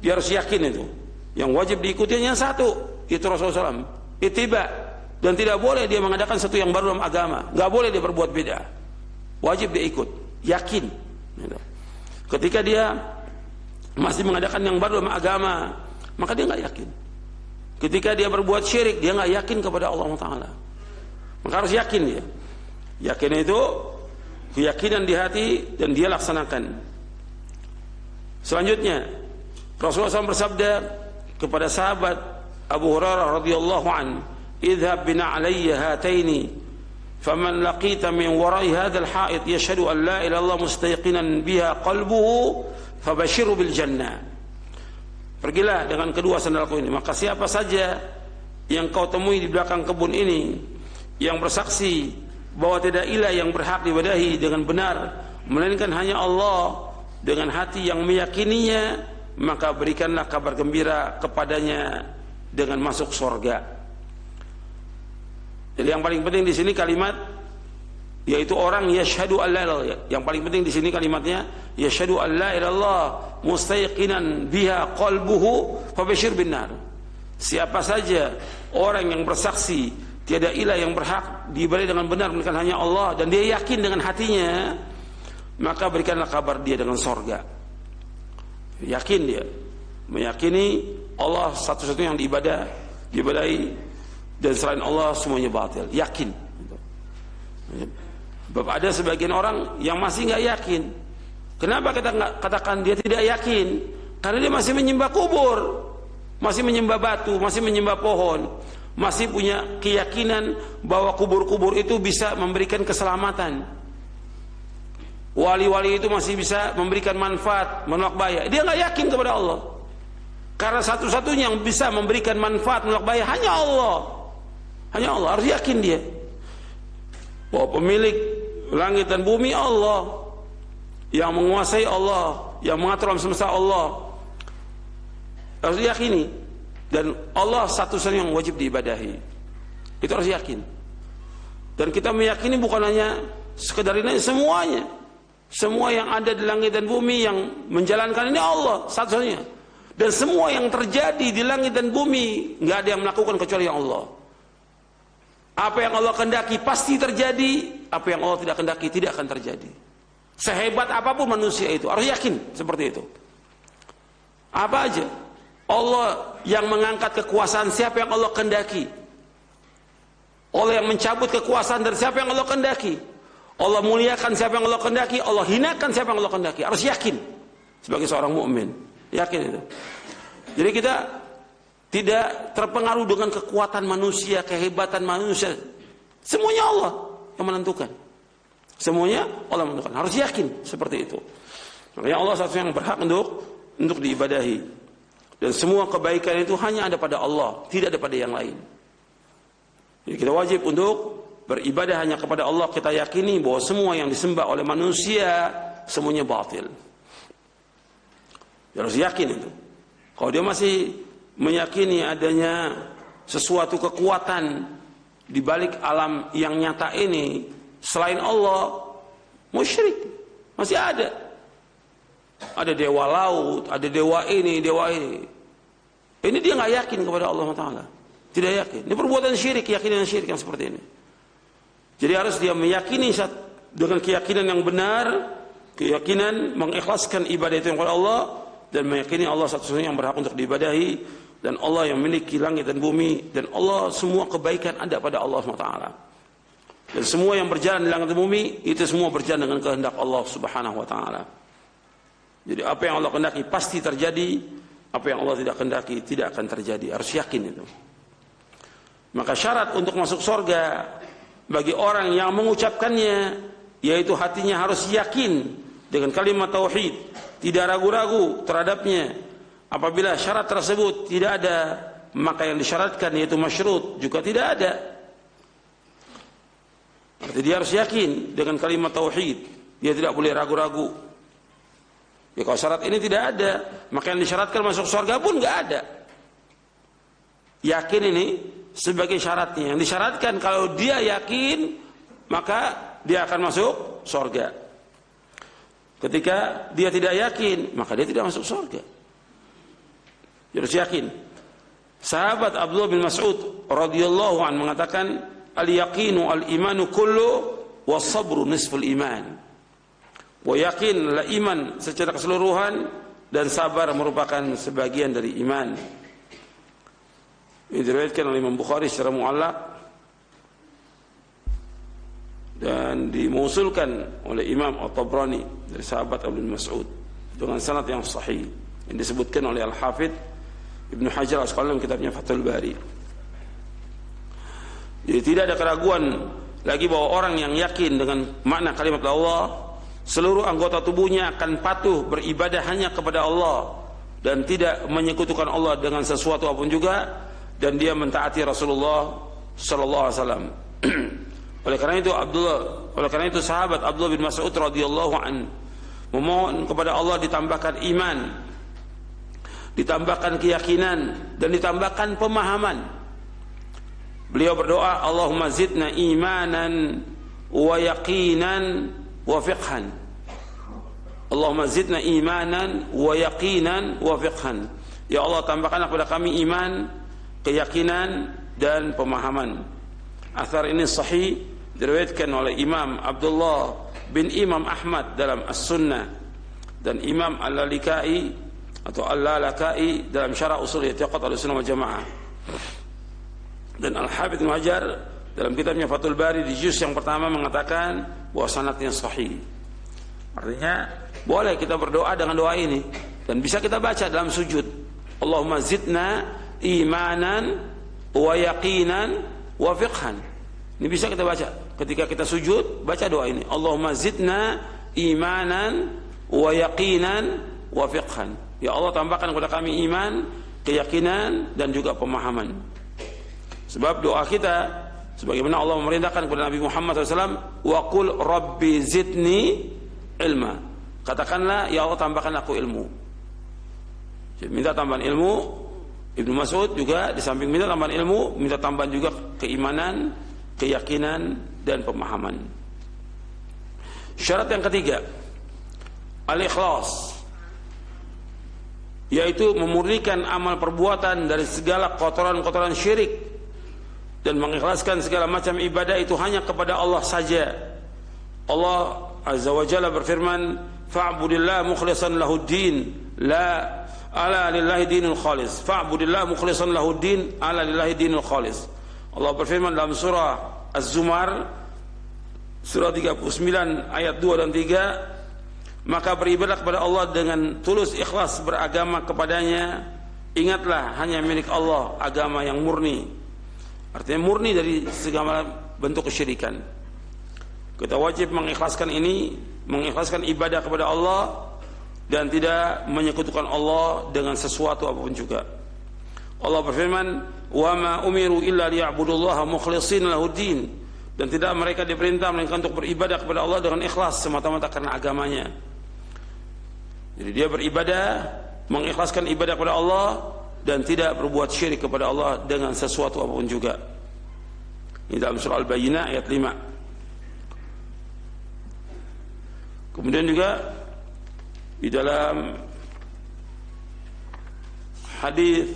dia harus yakin itu. Yang wajib diikuti hanya satu, itu Rasulullah SAW. Ittiba. Dan tidak boleh dia mengadakan sesuatu yang baru dalam agama. Nggak boleh dia berbuat beda. Wajib dia ikut. Yakin. Ketika dia masih mengadakan yang baru dalam agama, maka dia nggak yakin. Ketika dia berbuat syirik, dia nggak yakin kepada Allah Taala. Maka harus yakin dia. Yakin itu keyakinan di hati dan dia laksanakan. Selanjutnya, Rasulullah SAW bersabda kepada sahabat Abu Hurairah radhiyallahu an, "Idhhab bina 'alayya hataini, faman laqita min wara'i hadzal ha'id yashhadu an la ilaha illallah mustaqinan biha qalbuhu fabashshirhu bil jannah." Pergilah dengan kedua sandalku ini, maka siapa saja yang kau temui di belakang kebun ini yang bersaksi bahwa tidak ilah yang berhak diibadahi dengan benar melainkan hanya Allah, dengan hati yang meyakininya, maka berikanlah kabar gembira kepadanya dengan masuk surga. Jadi yang paling penting di sini kalimat, yaitu orang yashhadu an la ilaha illallah. Yang paling penting di sini kalimatnya yashhadu an la ilaha illallah mustaqinan biha qalbuhu fabashshir bin nar. Siapa saja orang yang bersaksi tiada ilah yang berhak diibadahi dengan benar melainkan hanya Allah, dan dia yakin dengan hatinya, maka berikanlah kabar dia dengan surga. Yakin dia, meyakini Allah satu-satunya yang diibadahi, dan selain Allah semuanya batil. Yakin. Bapak, ada sebagian orang yang masih nggak yakin. Kenapa kita nggak katakan dia tidak yakin? Karena dia masih menyembah kubur, masih menyembah batu, masih menyembah pohon, masih punya keyakinan bahwa kubur-kubur itu bisa memberikan keselamatan. Wali-wali itu masih bisa memberikan manfaat, menolak bahaya. Dia nggak yakin kepada Allah. Karena satu-satunya yang bisa memberikan manfaat, menolak bahaya hanya Allah. Hanya Allah, harus yakin dia bahwa pemilik langit dan bumi Allah, yang menguasai Allah, yang mengatur alam semesta Allah. Harus diyakini. Dan Allah satu-satunya yang wajib diibadahi. Itu harus yakin. Dan kita meyakini bukan hanya sekedar ini, semuanya. Semua yang ada di langit dan bumi yang menjalankan ini Allah satu-satunya. Dan semua yang terjadi di langit dan bumi nggak ada yang melakukan kecuali Allah. Apa yang Allah kehendaki pasti terjadi, apa yang Allah tidak kehendaki tidak akan terjadi. Sehebat apapun manusia itu harus yakin seperti itu. Apa aja Allah yang mengangkat kekuasaan siapa yang Allah kehendaki. Allah yang mencabut kekuasaan dari siapa yang Allah kehendaki. Allah muliakan siapa yang Allah kehendaki, Allah hinakan siapa yang Allah kehendaki. Harus yakin sebagai seorang mukmin. Yakin itu. Jadi kita tidak terpengaruh dengan kekuatan manusia, kehebatan manusia. Semuanya Allah yang menentukan. Semuanya Allah menentukan. Harus yakin seperti itu. Makanya Allah satu yang berhak untuk diibadahi. Dan semua kebaikan itu hanya ada pada Allah, tidak ada pada yang lain. Jadi kita wajib untuk beribadah hanya kepada Allah. Kita yakini bahwa semua yang disembah oleh manusia semuanya batil. Dia harus yakin itu. Kalau dia masih meyakini adanya sesuatu kekuatan di balik alam yang nyata ini selain Allah, musyrik. Masih ada. Ada dewa laut, ada dewa ini, dewa ini. Ini dia nggak yakin kepada Allah Taala. Tidak yakin. Ini perbuatan syirik, keyakinan syirik yang seperti ini. Jadi harus dia meyakini dengan keyakinan yang benar, keyakinan mengikhlaskan ibadah itu kepada Allah dan meyakini Allah satu-satunya yang berhak untuk diibadahi dan Allah yang memiliki langit dan bumi dan Allah semua kebaikan ada pada Allah Taala. Dan semua yang berjalan di langit dan bumi itu semua berjalan dengan kehendak Allah Subhanahu wa taala. Jadi apa yang Allah kehendaki pasti terjadi, apa yang Allah tidak kehendaki tidak akan terjadi. Harus yakin itu. Maka syarat untuk masuk surga bagi orang yang mengucapkannya yaitu hatinya harus yakin dengan kalimat tauhid, tidak ragu-ragu terhadapnya. Apabila syarat tersebut tidak ada, maka yang disyaratkan yaitu masyrut juga tidak ada. Artinya dia harus yakin dengan kalimat tauhid, dia tidak boleh ragu-ragu. Ya kalau syarat ini tidak ada, maka yang disyaratkan masuk surga pun nggak ada. Yakin ini sebagai syaratnya. Yang disyaratkan kalau dia yakin, maka dia akan masuk surga. Ketika dia tidak yakin, maka dia tidak masuk surga. Dia harus yakin. Sahabat Abdullah bin Mas'ud radhiyallahu anhu mengatakan, al-yaqinu al-imanu kullu was-sabru nisful iman. Wa yakin la iman secara keseluruhan dan sabar merupakan sebagian dari iman. Ini diriwayatkan oleh Imam Bukhari secara mu'allaq dan dimusulkan oleh Imam At-Tabrani dari sahabat Abdullah bin Mas'ud dengan sanad yang sahih yang disebutkan oleh Al-Hafidz Ibnu Hajar Al-Asqalani dalam kitabnya Fathul Bari. Jadi tidak ada keraguan lagi bahwa orang yang yakin dengan makna kalimat Allah, seluruh anggota tubuhnya akan patuh beribadah hanya kepada Allah dan tidak menyekutukan Allah dengan sesuatu apapun juga, dan dia mentaati Rasulullah sallallahu alaihi wasallam. Oleh karena itu sahabat Abdullah bin Mas'ud radhiyallahu an memohon kepada Allah ditambahkan iman, ditambahkan keyakinan dan ditambahkan pemahaman. Beliau berdoa, Allahumma zidna imanan wa yaqinan wa fiqhan. Allahumma zidna imanan wa yaqinan wa fiqhan. Ya Allah, tambahkanlah kepada kami iman, keyakinan dan pemahaman. Athar ini sahih diriwayatkan oleh Imam Abdullah bin Imam Ahmad dalam As-Sunnah dan Imam Al-Lalikai atau Al-Lalakai dalam Syarah Ushul I'tiqad Ahlussunnah wal Jamaah. Dan Al-Hafidz Ibnu Hajar dalam kitabnya Fathul Bari di juz yang pertama mengatakan bahwa sanadnya sahih. Artinya boleh kita berdoa dengan doa ini dan bisa kita baca dalam sujud. Allahumma zidna imanan wa yaqinan wa fiqhan. Ini bisa kita baca ketika kita sujud, baca doa ini. Allahumma zidna imanan wa yaqinan wa fiqhan. Ya Allah, tambahkan kepada kami iman, keyakinan dan juga pemahaman. Sebab doa kita sebagaimana Allah memerintahkan kepada Nabi Muhammad SAW, wa qul rabbi zidni ilma. Katakanlah, ya Allah, tambahkan aku ilmu. Jadi, minta tambahan ilmu. Ibnu Mas'ud juga di samping minta tambahan ilmu, minta tambahan juga keimanan, keyakinan dan pemahaman. Syarat yang ketiga al-ikhlas, yaitu memurnikan amal perbuatan dari segala kotoran-kotoran syirik dan mengikhlaskan segala macam ibadah itu hanya kepada Allah saja. Allah Azza wa Jalla berfirman, fa'budillah mukhlishan lahud-din, la ala lillahi dinul khalis. Fa'budillah mukhlishan lahud-din, ala lillahi dinul khalis. Allah berfirman dalam surah Az-Zumar surah 39 ayat 2 dan 3, maka beribadah kepada Allah dengan tulus ikhlas beragama kepadanya. Ingatlah hanya milik Allah agama yang murni. Artinya murni dari segala bentuk kesyirikan. Kita wajib mengikhlaskan ini, mengikhlaskan ibadah kepada Allah dan tidak menyekutukan Allah dengan sesuatu apapun juga. Allah berfirman, "Wa ma umiru illa liya'budullaha mukhlishina lahud-din." Dan tidak mereka diperintah melainkan untuk beribadah kepada Allah dengan ikhlas semata-mata karena agamanya. Jadi dia beribadah, mengikhlaskan ibadah kepada Allah dan tidak berbuat syirik kepada Allah dengan sesuatu apapun juga. Ini dalam surah Al-Bayyinah ayat 5. Kemudian juga di dalam hadis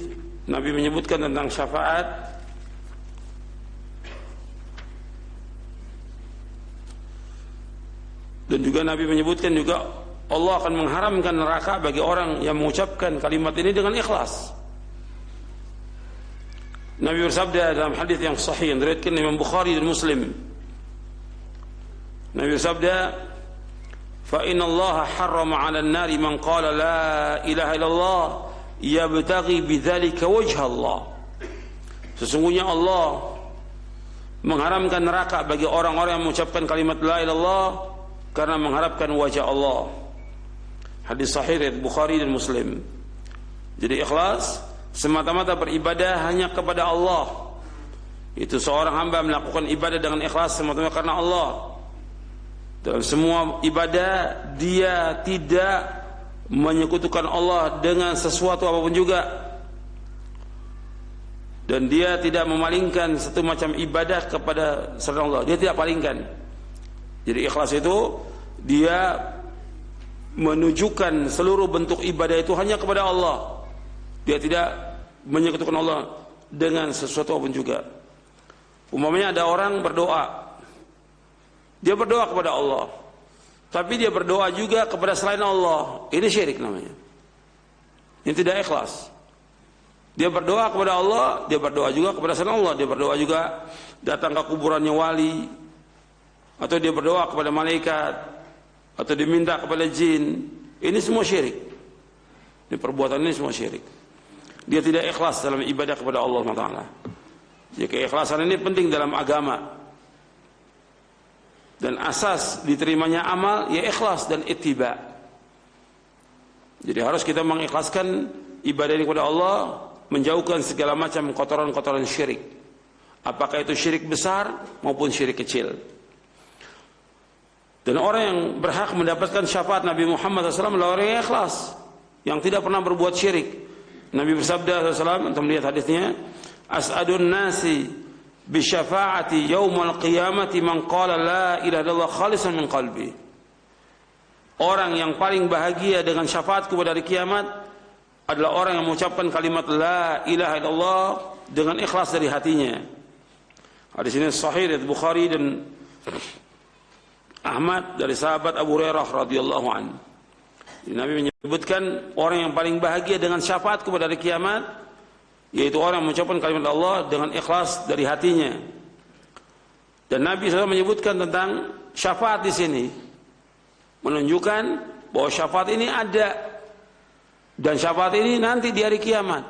Nabi menyebutkan tentang syafaat. Dan juga Nabi menyebutkan juga Allah akan mengharamkan neraka bagi orang yang mengucapkan kalimat ini dengan ikhlas. Nabi bersabda dalam hadis yang sahih yang diriwayatkan Imam Bukhari dan Muslim. Nabi bersabda, "Fa inna Allah harrama 'ala an-nari man qala la ilaha illallah yabtaghi bidzalika wajha Allah." Sesungguhnya Allah mengharamkan neraka bagi orang-orang yang mengucapkan kalimat la ilaha illallah karena mengharapkan wajah Allah. Hadis sahih riwayat Bukhari dan Muslim. Jadi ikhlas semata-mata beribadah hanya kepada Allah. Itu seorang hamba melakukan ibadah dengan ikhlas semata-mata karena Allah. Dalam semua ibadah dia tidak menyekutukan Allah dengan sesuatu apapun juga. Dan dia tidak memalingkan satu macam ibadah kepada selain Allah. Dia tidak palingkan. Jadi ikhlas itu dia menunjukkan seluruh bentuk ibadah itu hanya kepada Allah. Dia tidak menyekutukan Allah dengan sesuatu apapun juga. Umpamanya ada orang berdoa, dia berdoa kepada Allah, tapi dia berdoa juga kepada selain Allah. Ini syirik namanya. Ini tidak ikhlas. Dia berdoa kepada Allah, dia berdoa juga kepada selain Allah. Dia berdoa juga datang ke kuburannya wali, atau dia berdoa kepada malaikat, atau diminta kepada jin. Ini semua syirik. Ini perbuatan ini semua syirik. Dia tidak ikhlas dalam ibadah kepada Allah SWT. Jadi keikhlasan ini penting dalam agama. Dan asas diterimanya amal ya ikhlas dan ittiba. Jadi harus kita mengikhlaskan ibadah ini kepada Allah, menjauhkan segala macam kotoran-kotoran syirik. Apakah itu syirik besar maupun syirik kecil. Dan orang yang berhak mendapatkan syafaat Nabi Muhammad SAW adalah orang yang ikhlas, yang tidak pernah berbuat syirik. Nabi bersabda SAW, untuk melihat hadisnya, "As'adun nasi bisyafaati yaumal qiyamati man qala la ilaha illallah khalisan min qalbi." Orang yang paling bahagia dengan syafaatku pada hari kiamat adalah orang yang mengucapkan kalimat la ilaha illallah dengan ikhlas dari hatinya. Hadis ini sahih dari Bukhari dan Ahmad dari sahabat Abu Hurairah radhiyallahu anhu. Nabi menyebutkan orang yang paling bahagia dengan syafaat kepada hari kiamat yaitu orang yang mengucapkan kalimat Allah dengan ikhlas dari hatinya. Dan Nabi SAW menyebutkan tentang syafaat di sini, menunjukkan bahwa syafaat ini ada, dan syafaat ini nanti di hari kiamat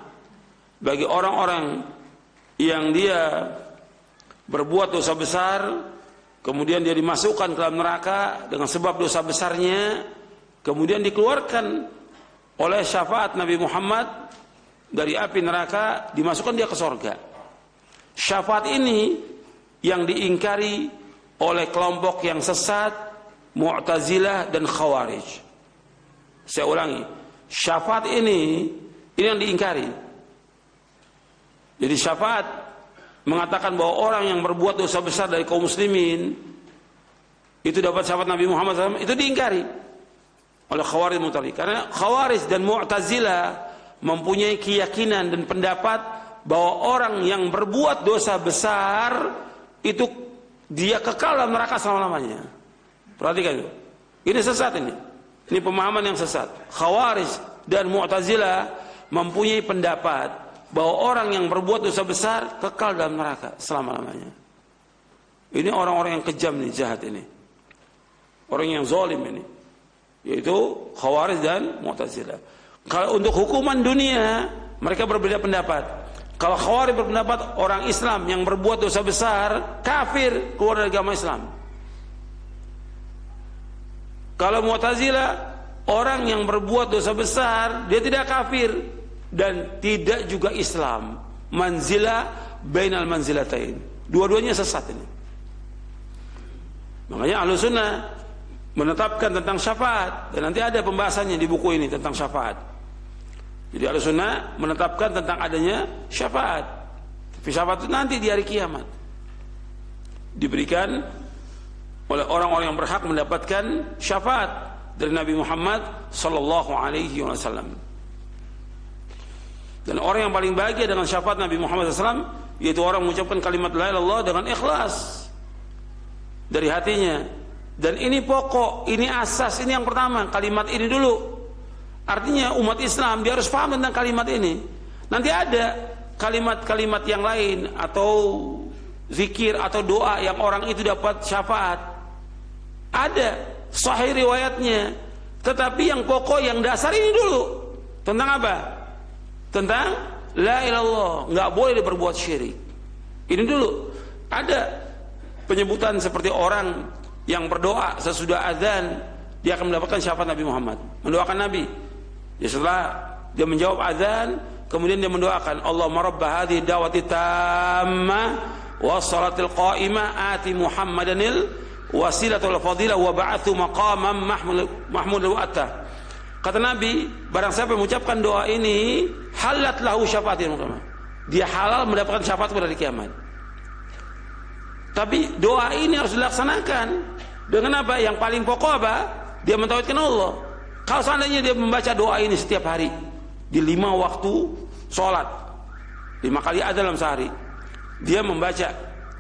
bagi orang-orang yang dia berbuat dosa besar, kemudian dia dimasukkan ke dalam neraka dengan sebab dosa besarnya, kemudian dikeluarkan oleh syafaat Nabi Muhammad dari api neraka, dimasukkan dia ke sorga. Syafaat ini yang diingkari oleh kelompok yang sesat, Mu'tazilah dan Khawarij. Saya ulangi, syafaat ini yang diingkari. Jadi syafaat mengatakan bahwa orang yang berbuat dosa besar dari kaum muslimin itu dapat syafaat Nabi Muhammad SAW, itu diingkari. oleh Khawarij Mu'tazilah. Karena Khawarij dan Mu'tazilah mempunyai keyakinan dan pendapat bahwa orang yang berbuat dosa besar itu dia kekal dalam neraka selama-lamanya. Perhatikan itu. Ini sesat ini. Ini pemahaman yang sesat. Khawarij dan Mu'tazilah mempunyai pendapat bahwa orang yang berbuat dosa besar kekal dalam neraka selama-lamanya. Ini orang-orang yang kejam nih, jahat ini. Orang yang zalim ini. Yaitu Khawarij dan Mu'tazilah. Kalau untuk hukuman dunia, mereka berbeda pendapat. Kalau Khawarij berpendapat orang Islam yang berbuat dosa besar kafir, keluar dari agama Islam. Kalau Mu'tazilah, orang yang berbuat dosa besar dia tidak kafir dan tidak juga Islam. Manzilah bainal manzilatain. Dua-duanya sesat ini. Makanya Ahlus Sunnah menetapkan tentang syafaat, dan nanti ada pembahasannya di buku ini tentang syafaat. Jadi Ahlus Sunnah menetapkan tentang adanya syafaat. Tapi syafaat itu nanti di hari kiamat diberikan oleh orang-orang yang berhak mendapatkan syafaat dari Nabi Muhammad sallallahu alaihi wasallam. Dan orang yang paling bahagia dengan syafaat Nabi Muhammad SAW yaitu orang mengucapkan kalimat la ilaha illallah dengan ikhlas dari hatinya. Dan ini pokok, ini asas, ini yang pertama, kalimat ini dulu. Artinya umat Islam dia harus paham tentang kalimat ini. Nanti ada kalimat-kalimat yang lain atau zikir atau doa yang orang itu dapat syafaat. Ada sahih riwayatnya. Tetapi yang pokok, yang dasar ini dulu. Tentang apa? Tentang la ilallah, nggak boleh diperbuat syirik. Ini dulu. Ada penyebutan seperti orang yang berdoa sesudah azan, dia akan mendapatkan syafaat Nabi Muhammad, mendoakan Nabi. Ya, setelah dia menjawab azan, kemudian dia mendoakan, Allahumma rabba hadhihi da'wati tammah wa salatil qa'imah ati Muhammadanil wasilatul fadilah wa ba'athu maqamam mahmudul wa'atah. Kata Nabi, barang siapa yang mengucapkan doa ini, halat lahu syafaatin muqamah. Dia halal mendapatkan syafaat pada hari kiamat. Tapi doa ini harus dilaksanakan dengan apa? Yang paling pokok apa? Dia mentauhidkan Allah. Kalau seandainya dia membaca doa ini setiap hari di 5 waktu sholat, 5 kali ada dalam sehari, dia membaca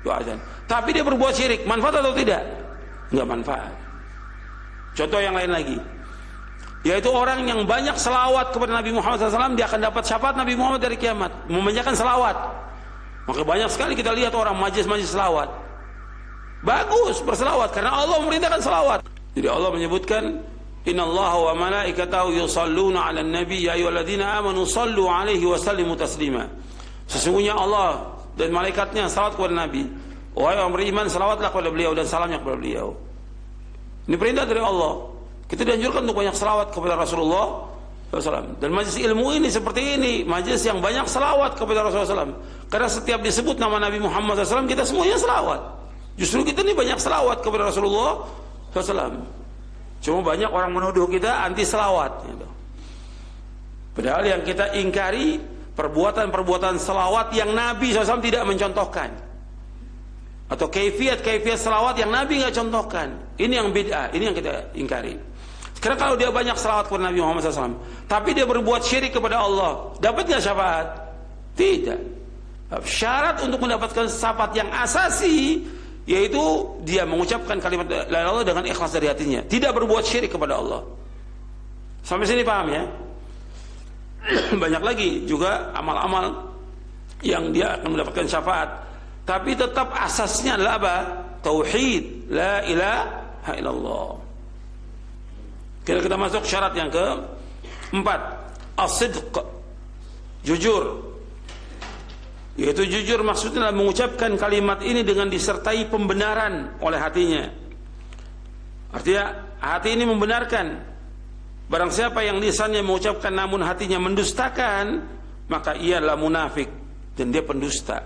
doa azan. Tapi dia berbuat syirik, manfaat atau tidak? Enggak manfaat. Contoh yang lain lagi, yaitu orang yang banyak selawat kepada Nabi Muhammad SAW, dia akan dapat syafaat Nabi Muhammad dari kiamat. Membanyakan selawat. Maka banyak sekali kita lihat orang majlis-majlis selawat. Bagus berselawat karena Allah memerintahkan selawat. Jadi Allah menyebutkan, innallaha wa malaikatahu yusalluna 'alan nabi ya ayyuhalladzina amanu sallu 'alaihi wa sallimu taslima. Sesungguhnya Allah dan malaikatnya salawat kepada Nabi. Wahai orang beriman, salawatlah kepada beliau dan salamnya kepada beliau. Ini perintah dari Allah. Kita dianjurkan untuk banyak salawat kepada Rasulullah SAW. Dan majlis ilmu ini seperti ini, majlis yang banyak salawat kepada Rasulullah SAW. Karena setiap disebut nama Nabi Muhammad SAW, kita semuanya salawat. Justru kita ini banyak salawat kepada Rasulullah SAW. Cuma banyak orang menuduh kita anti salawat. Padahal yang kita ingkari perbuatan-perbuatan salawat yang Nabi SAW tidak mencontohkan, atau kaifiat-kaifiat salawat yang Nabi nggak contohkan. Ini yang bid'ah, ini yang kita ingkari. Karena kalau dia banyak salawat kepada Nabi Muhammad SAW, tapi dia berbuat syirik kepada Allah, dapat nggak syafaat? Tidak. Syarat untuk mendapatkan syafaat yang asasi yaitu dia mengucapkan kalimat la ilaha illallah dengan ikhlas dari hatinya, tidak berbuat syirik kepada Allah. Sampai sini paham ya? Banyak lagi juga amal-amal yang dia akan mendapatkan syafaat, tapi tetap asasnya adalah apa? Tauhid, la ilaha illallah. Kita masuk syarat yang keempat, as-sidq, jujur. Yaitu jujur maksudnya adalah mengucapkan kalimat ini dengan disertai pembenaran oleh hatinya. Artinya hati ini membenarkan. Barang siapa yang lisannya mengucapkan namun hatinya mendustakan, maka ia adalah munafik dan dia pendusta.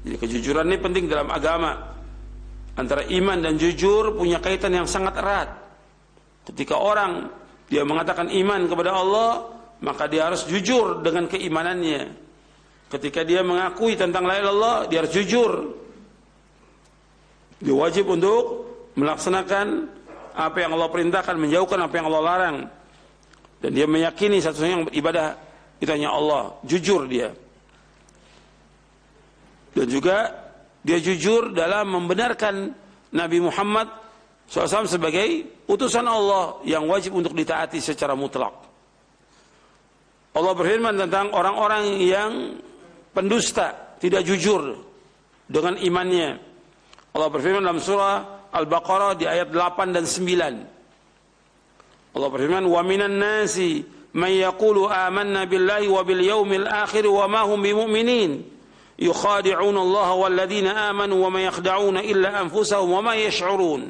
Jadi kejujuran ini penting dalam agama. Antara iman dan jujur punya kaitan yang sangat erat. Ketika orang dia mengatakan iman kepada Allah, maka dia harus jujur dengan keimanannya. Ketika dia mengakui tentang la ilaha illallah, dia harus jujur. Dia wajib untuk melaksanakan apa yang Allah perintahkan, menjauhkan apa yang Allah larang. Dan dia meyakini satu-satunya yang beribadah itu hanya Allah. Jujur dia. Dan juga dia jujur dalam membenarkan Nabi Muhammad SAW sebagai utusan Allah yang wajib untuk ditaati secara mutlak. Allah berfirman tentang orang-orang yang pendusta, tidak jujur dengan imannya. Allah berfirman dalam surah Al-Baqarah di ayat 8 dan 9. Allah berfirman, "Wa minan nasi man yaqulu amanna billahi wa bil yaumil akhir wa ma hum bimu'minin. Yukhadi'una Allah wal ladzina amanu wa ma yakhda'una illa anfusahum wa ma yash'urun."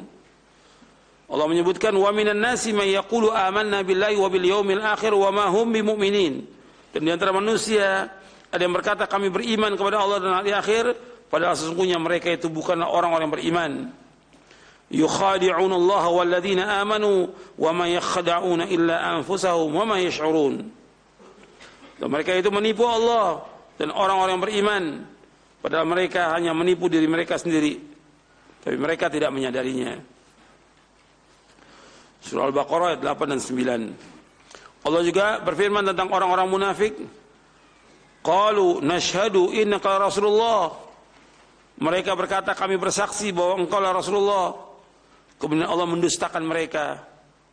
Allah menyebutkan, "Wa minan nasi man yaqulu amanna billahi wa bil yaumil akhir wa ma hum bimu'minin." Dan di antara manusia ada yang berkata kami beriman kepada Allah dan hari akhir, padahal sesungguhnya mereka itu bukanlah orang-orang yang beriman. Yukhadi'una Allah wal ladzina amanu wa ma yakhda'una illa anfusahum wa ma yash'urun. Dan mereka itu menipu Allah dan orang-orang yang beriman, padahal mereka hanya menipu diri mereka sendiri, tapi mereka tidak menyadarinya. Surah Al-Baqarah ayat 8 dan 9. Allah juga berfirman tentang orang-orang munafik. Qalu nashhadu innaka Rasulullah. Mereka berkata kami bersaksi bahwa engkau adalah Rasulullah. Kemudian Allah mendustakan mereka.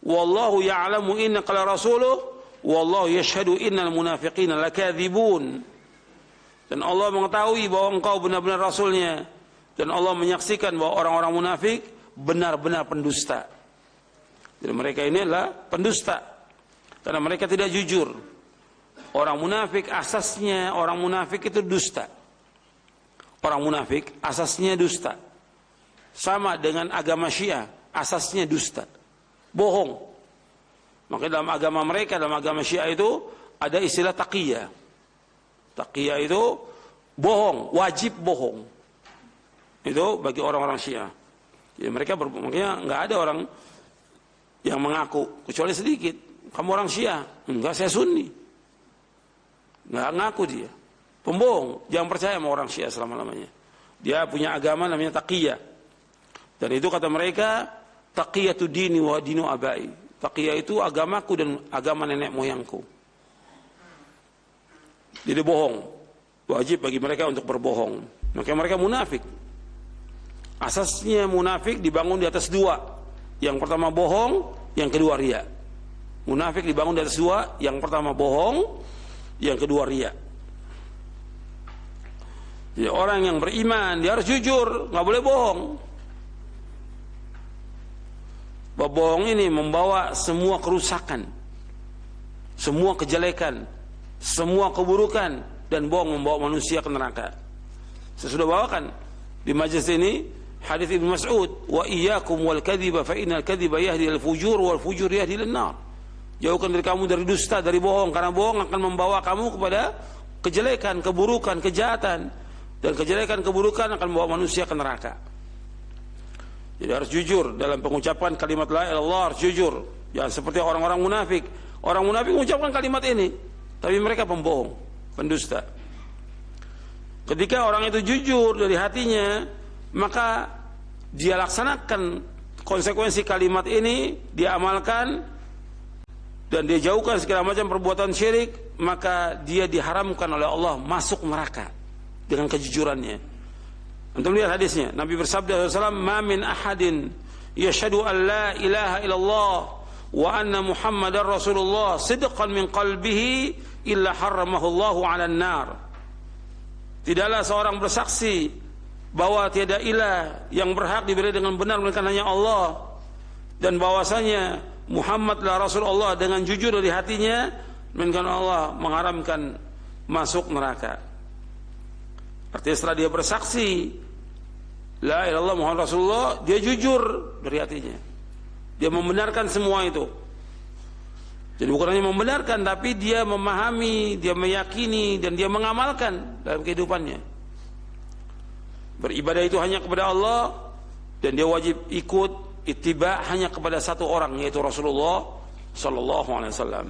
Wallahu ya'lamu innaka rasuluh wallahu yashhadu innal munafiqina lakadzibun. Dan Allah mengetahui bahwa engkau benar-benar rasulnya, dan Allah menyaksikan bahwa orang-orang munafik benar-benar pendusta. Dan mereka ini adalah pendusta karena mereka tidak jujur. Orang munafik asasnya, orang munafik itu dusta. Orang munafik asasnya dusta. Sama dengan agama Syiah, asasnya dusta. Bohong. Maka dalam agama mereka, dalam agama Syiah itu ada istilah taqiyah. Taqiyah itu bohong, wajib bohong. Itu bagi orang-orang Syiah. Jadi mereka makanya nggak ada orang yang mengaku kecuali sedikit. Kamu orang Syiah? Enggak, saya Sunni. Nggak ngaku dia. Pembohong. Jangan percaya sama orang Syiah selama-lamanya. Dia punya agama namanya taqiyah. Dan itu kata mereka, taqiyatu dini wa dinu abai. Taqiyah itu agamaku dan agama nenek moyangku. Jadi bohong. Wajib bagi mereka untuk berbohong. Maka mereka munafik. Asasnya munafik dibangun di atas dua. Yang pertama bohong, yang kedua riya. Munafik dibangun di atas dua. Yang pertama bohong, yang kedua riya. Jadi orang yang beriman dia harus jujur, nggak boleh bohong. Bohong ini membawa semua kerusakan, semua kejelekan, semua keburukan, dan bohong membawa manusia ke neraka. Saya sudah bawakan di majelis ini hadis Ibnu Mas'ud, "Wa iyyakum wal kadhiba fa innal kadhiba yahdi al fujur wal fujur yahdi lin nar." Jauhkan diri kamu dari dusta, dari bohong, karena bohong akan membawa kamu kepada kejelekan, keburukan, kejahatan, dan kejelekan, keburukan akan membawa manusia ke neraka. Jadi harus jujur dalam pengucapan kalimat la ilaha illallah, harus jujur. Jangan seperti orang-orang munafik. Orang munafik mengucapkan kalimat ini, tapi mereka pembohong, pendusta. Ketika orang itu jujur dari hatinya, maka dia laksanakan konsekuensi kalimat ini, dia amalkan, dan dia jauhkan segala macam perbuatan syirik, maka dia diharamkan oleh Allah masuk neraka dengan kejujurannya. Antum lihat hadisnya, Nabi bersabda SAW, "Ma min ahadin yashhadu an la ilaha illallah wa anna Muhammadar Rasulullah sidqan min qalbihi illa harramahu Allahu 'alan nar." Tidaklah seorang bersaksi bahwa tiada ilah yang berhak diberi dengan benar melainkan hanya Allah, dan bahwasanya Muhammad adalah Rasulullah dengan jujur dari hatinya, melainkan Allah mengharamkan masuk neraka. Artinya setelah dia bersaksi la ilaha illallah Muhammad Rasulullah, dia jujur dari hatinya. Dia membenarkan semua itu. Jadi bukan hanya membenarkan, tapi dia memahami, dia meyakini, dan dia mengamalkan dalam kehidupannya. Beribadah itu hanya kepada Allah, dan dia wajib ikut ittiba hanya kepada satu orang, yaitu Rasulullah sallallahu alaihi wasallam.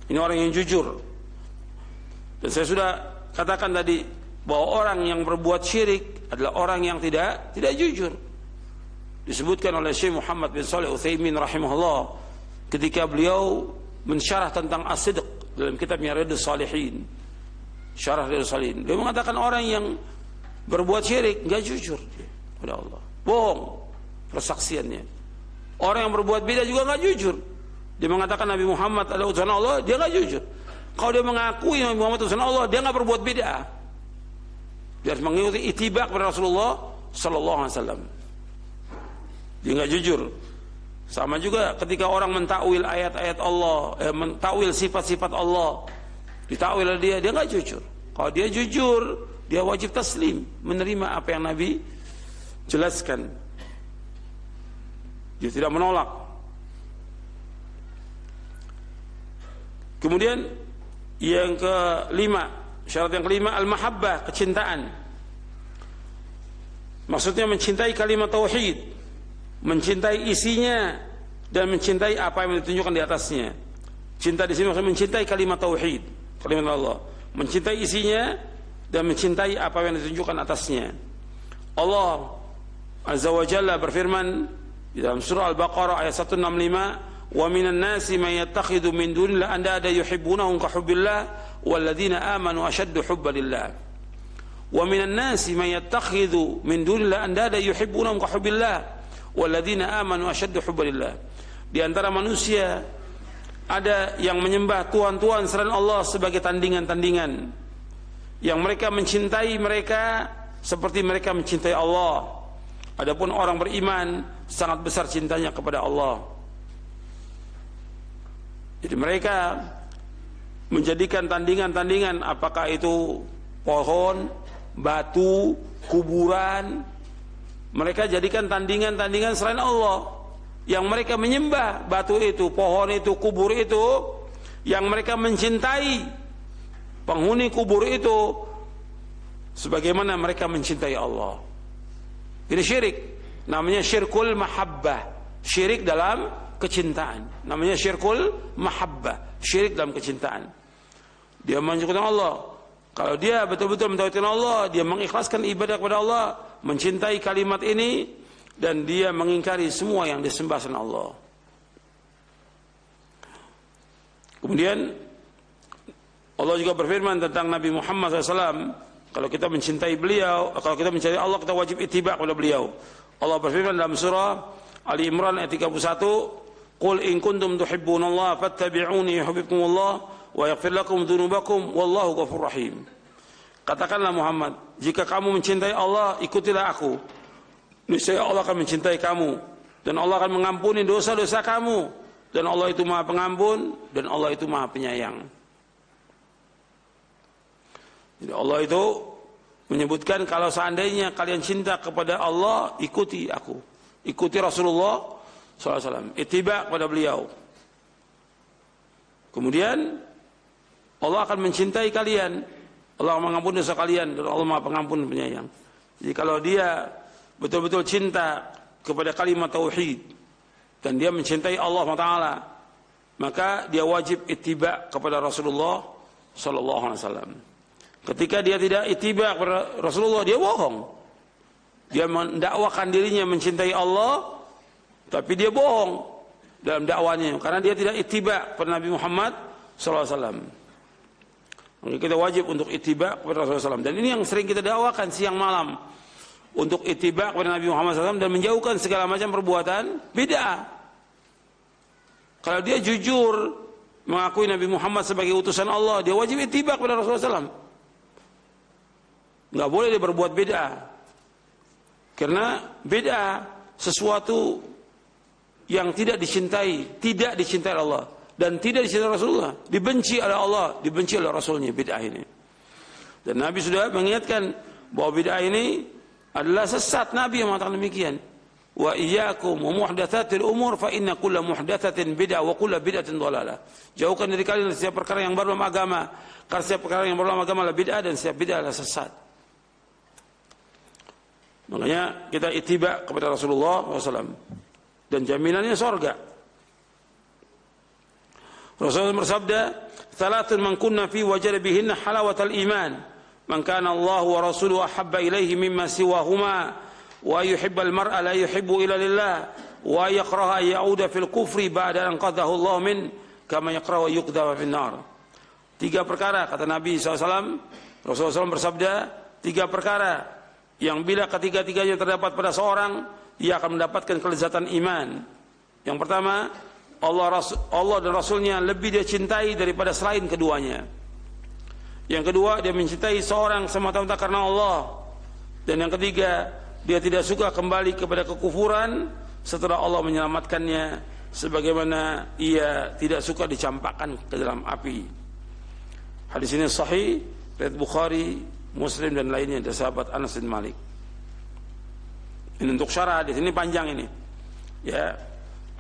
Ini orang yang jujur. Dan saya sudah katakan tadi bahwa orang yang berbuat syirik adalah orang yang tidak jujur. disebutkan oleh Syekh Muhammad bin Shalih Utsaimin rahimahullah ketika beliau mensyarah tentang as-sidq dalam kitabnya Riyadhus Shalihin. Syarah Riyadhus Shalihin. Dia mengatakan orang yang berbuat syirik enggak jujur kepada Allah. Bohong persaksiannya. Orang yang berbuat bid'ah juga enggak jujur. Dia mengatakan Nabi Muhammad adalah utusan Allah, dia enggak jujur. Kalau dia mengakui Nabi Muhammad utusan Allah, dia enggak berbuat bid'ah. Dia harus mengikuti ittiba' kepada Rasulullah sallallahu alaihi wasallam. Dia enggak jujur. Sama juga ketika orang mentakwil ayat-ayat Allah, mentakwil sifat-sifat Allah, ditakwil dia enggak jujur. Kalau dia jujur, dia wajib taslim, menerima apa yang Nabi jelaskan. Dia tidak menolak. Kemudian yang kelima, syarat yang kelima, al-mahabbah, kecintaan. Maksudnya mencintai kalimat tauhid, mencintai isinya dan mencintai apa yang ditunjukkan di atasnya. Cinta di sini maksudnya mencintai kalimat tauhid, kalimat Allah, mencintai isinya dan mencintai apa yang ditunjukkan atasnya. Allah Azza wa Jalla berfirman di dalam surah Al-Baqarah ayat 165, "Wa minan nasi man yattakhidhu min dunillahi andada yuhibbunahum ka hubbillah walladzina amanu ashaddu hubban lillah." Wa minan nasi man yattakhidhu min dunillahi andada yuhibbunahum ka hubbillah walladzina amanu ashaddu hubban lillah. Di antara manusia ada yang menyembah tuhan-tuhan selain Allah sebagai tandingan-tandingan, yang mereka mencintai mereka seperti mereka mencintai Allah. Adapun orang beriman sangat besar cintanya kepada Allah. Jadi mereka menjadikan tandingan-tandingan, apakah itu pohon, batu, kuburan, mereka jadikan tandingan-tandingan selain Allah. Yang mereka menyembah batu itu, pohon itu, kubur itu, yang mereka mencintai penghuni kubur itu sebagaimana mereka mencintai Allah. Ini syirik, namanya syirkul mahabbah, syirik dalam kecintaan. Namanya syirkul mahabbah, syirik dalam kecintaan. Dia menyekutukan Allah. Kalau dia betul-betul mentauhidkan Allah, dia mengikhlaskan ibadah kepada Allah, mencintai kalimat ini, dan dia mengingkari semua yang disembah selain Allah. Kemudian Allah juga berfirman tentang Nabi Muhammad SAW. Kalau kita mencintai beliau, kalau kita mencintai Allah, kita wajib ittiba' kepada beliau. Allah berfirman dalam surah Ali Imran ayat 31, "Qul in kuntum tuhibbunallaha fattabi'uni yuhibbukumullah wa yaghfir lakum dzunubakum wallahu ghafurur rahim." Katakanlah Muhammad, jika kamu mencintai Allah, ikutilah aku. Niscaya Allah akan mencintai kamu dan Allah akan mengampuni dosa-dosa kamu, dan Allah itu Maha Pengampun dan Allah itu Maha Penyayang. Jadi Allah itu menyebutkan kalau seandainya kalian cinta kepada Allah, ikuti aku, ikuti Rasulullah SAW, ittiba' kepada beliau. Kemudian Allah akan mencintai kalian, Allah mengampuni dosa kalian, dan Allah Maha Pengampun dan Penyayang. Jadi kalau dia betul-betul cinta kepada kalimat tauhid dan dia mencintai Allah Taala, maka dia wajib ittiba' kepada Rasulullah SAW. Ketika dia tidak ittiba' kepada Rasulullah, dia bohong. Dia mendakwakan dirinya mencintai Allah, tapi dia bohong dalam dakwanya karena dia tidak ittiba' kepada Nabi Muhammad SAW. Maka kita wajib untuk ittiba' kepada Rasulullah SAW. Dan ini yang sering kita dakwakan siang malam, untuk ittiba' kepada Nabi Muhammad SAW dan menjauhkan segala macam perbuatan bid'ah. Kalau dia jujur mengakui Nabi Muhammad sebagai utusan Allah, dia wajib ittiba' kepada Rasulullah SAW. Nggak boleh dia berbuat bid'ah, karena bid'ah sesuatu yang tidak dicintai Allah dan tidak dicintai Rasulullah, dibenci oleh Allah, dibenci oleh Rasulnya bid'ah ini. Dan Nabi sudah mengingatkan bahwa bid'ah ini adalah sesat. Nabi yang mengatakan demikian. Wa iyyakum wa muhdatsatil umur fa inna kulla muhdatsatin bid'ah wa kulla bid'atin dhalalah. Jauhkan dari kalian setiap perkara yang baru dalam agama, karena setiap perkara yang baru dalam agama adalah bid'ah dan setiap bid'ah adalah sesat. Makanya kita ittiba' kepada Rasulullah SAW dan jaminannya surga. Rasulullah bersabda, "Thalathun man kunna fi wajada bihinna halawatal iman. Man kana Allah wa rasuluhu ahabba ilaihi mimma siwahuma wa yuhibbal mar'a la yuhibbu illa lillah wa yakrahu an ya'uda fil kufri ba'da an qadahu Allah min kama yakrahu yuqdha fin nar. 3 perkara kata Nabi SAW. Rasulullah SAW bersabda, 3 perkara yang bila ketiga-tiganya terdapat pada seorang, dia akan mendapatkan kelezatan iman. Yang pertama, Allah dan Rasulnya lebih dia cintai daripada selain keduanya. Yang kedua, dia mencintai seorang semata-mata karena Allah. Dan yang ketiga, dia tidak suka kembali kepada kekufuran setelah Allah menyelamatkannya, sebagaimana ia tidak suka dicampakkan ke dalam api. Hadis ini sahih, riwayat Bukhari, Muslim dan lainnya dari sahabat Anas bin Malik. Ini untuk syarah di sini panjang ini. Ya.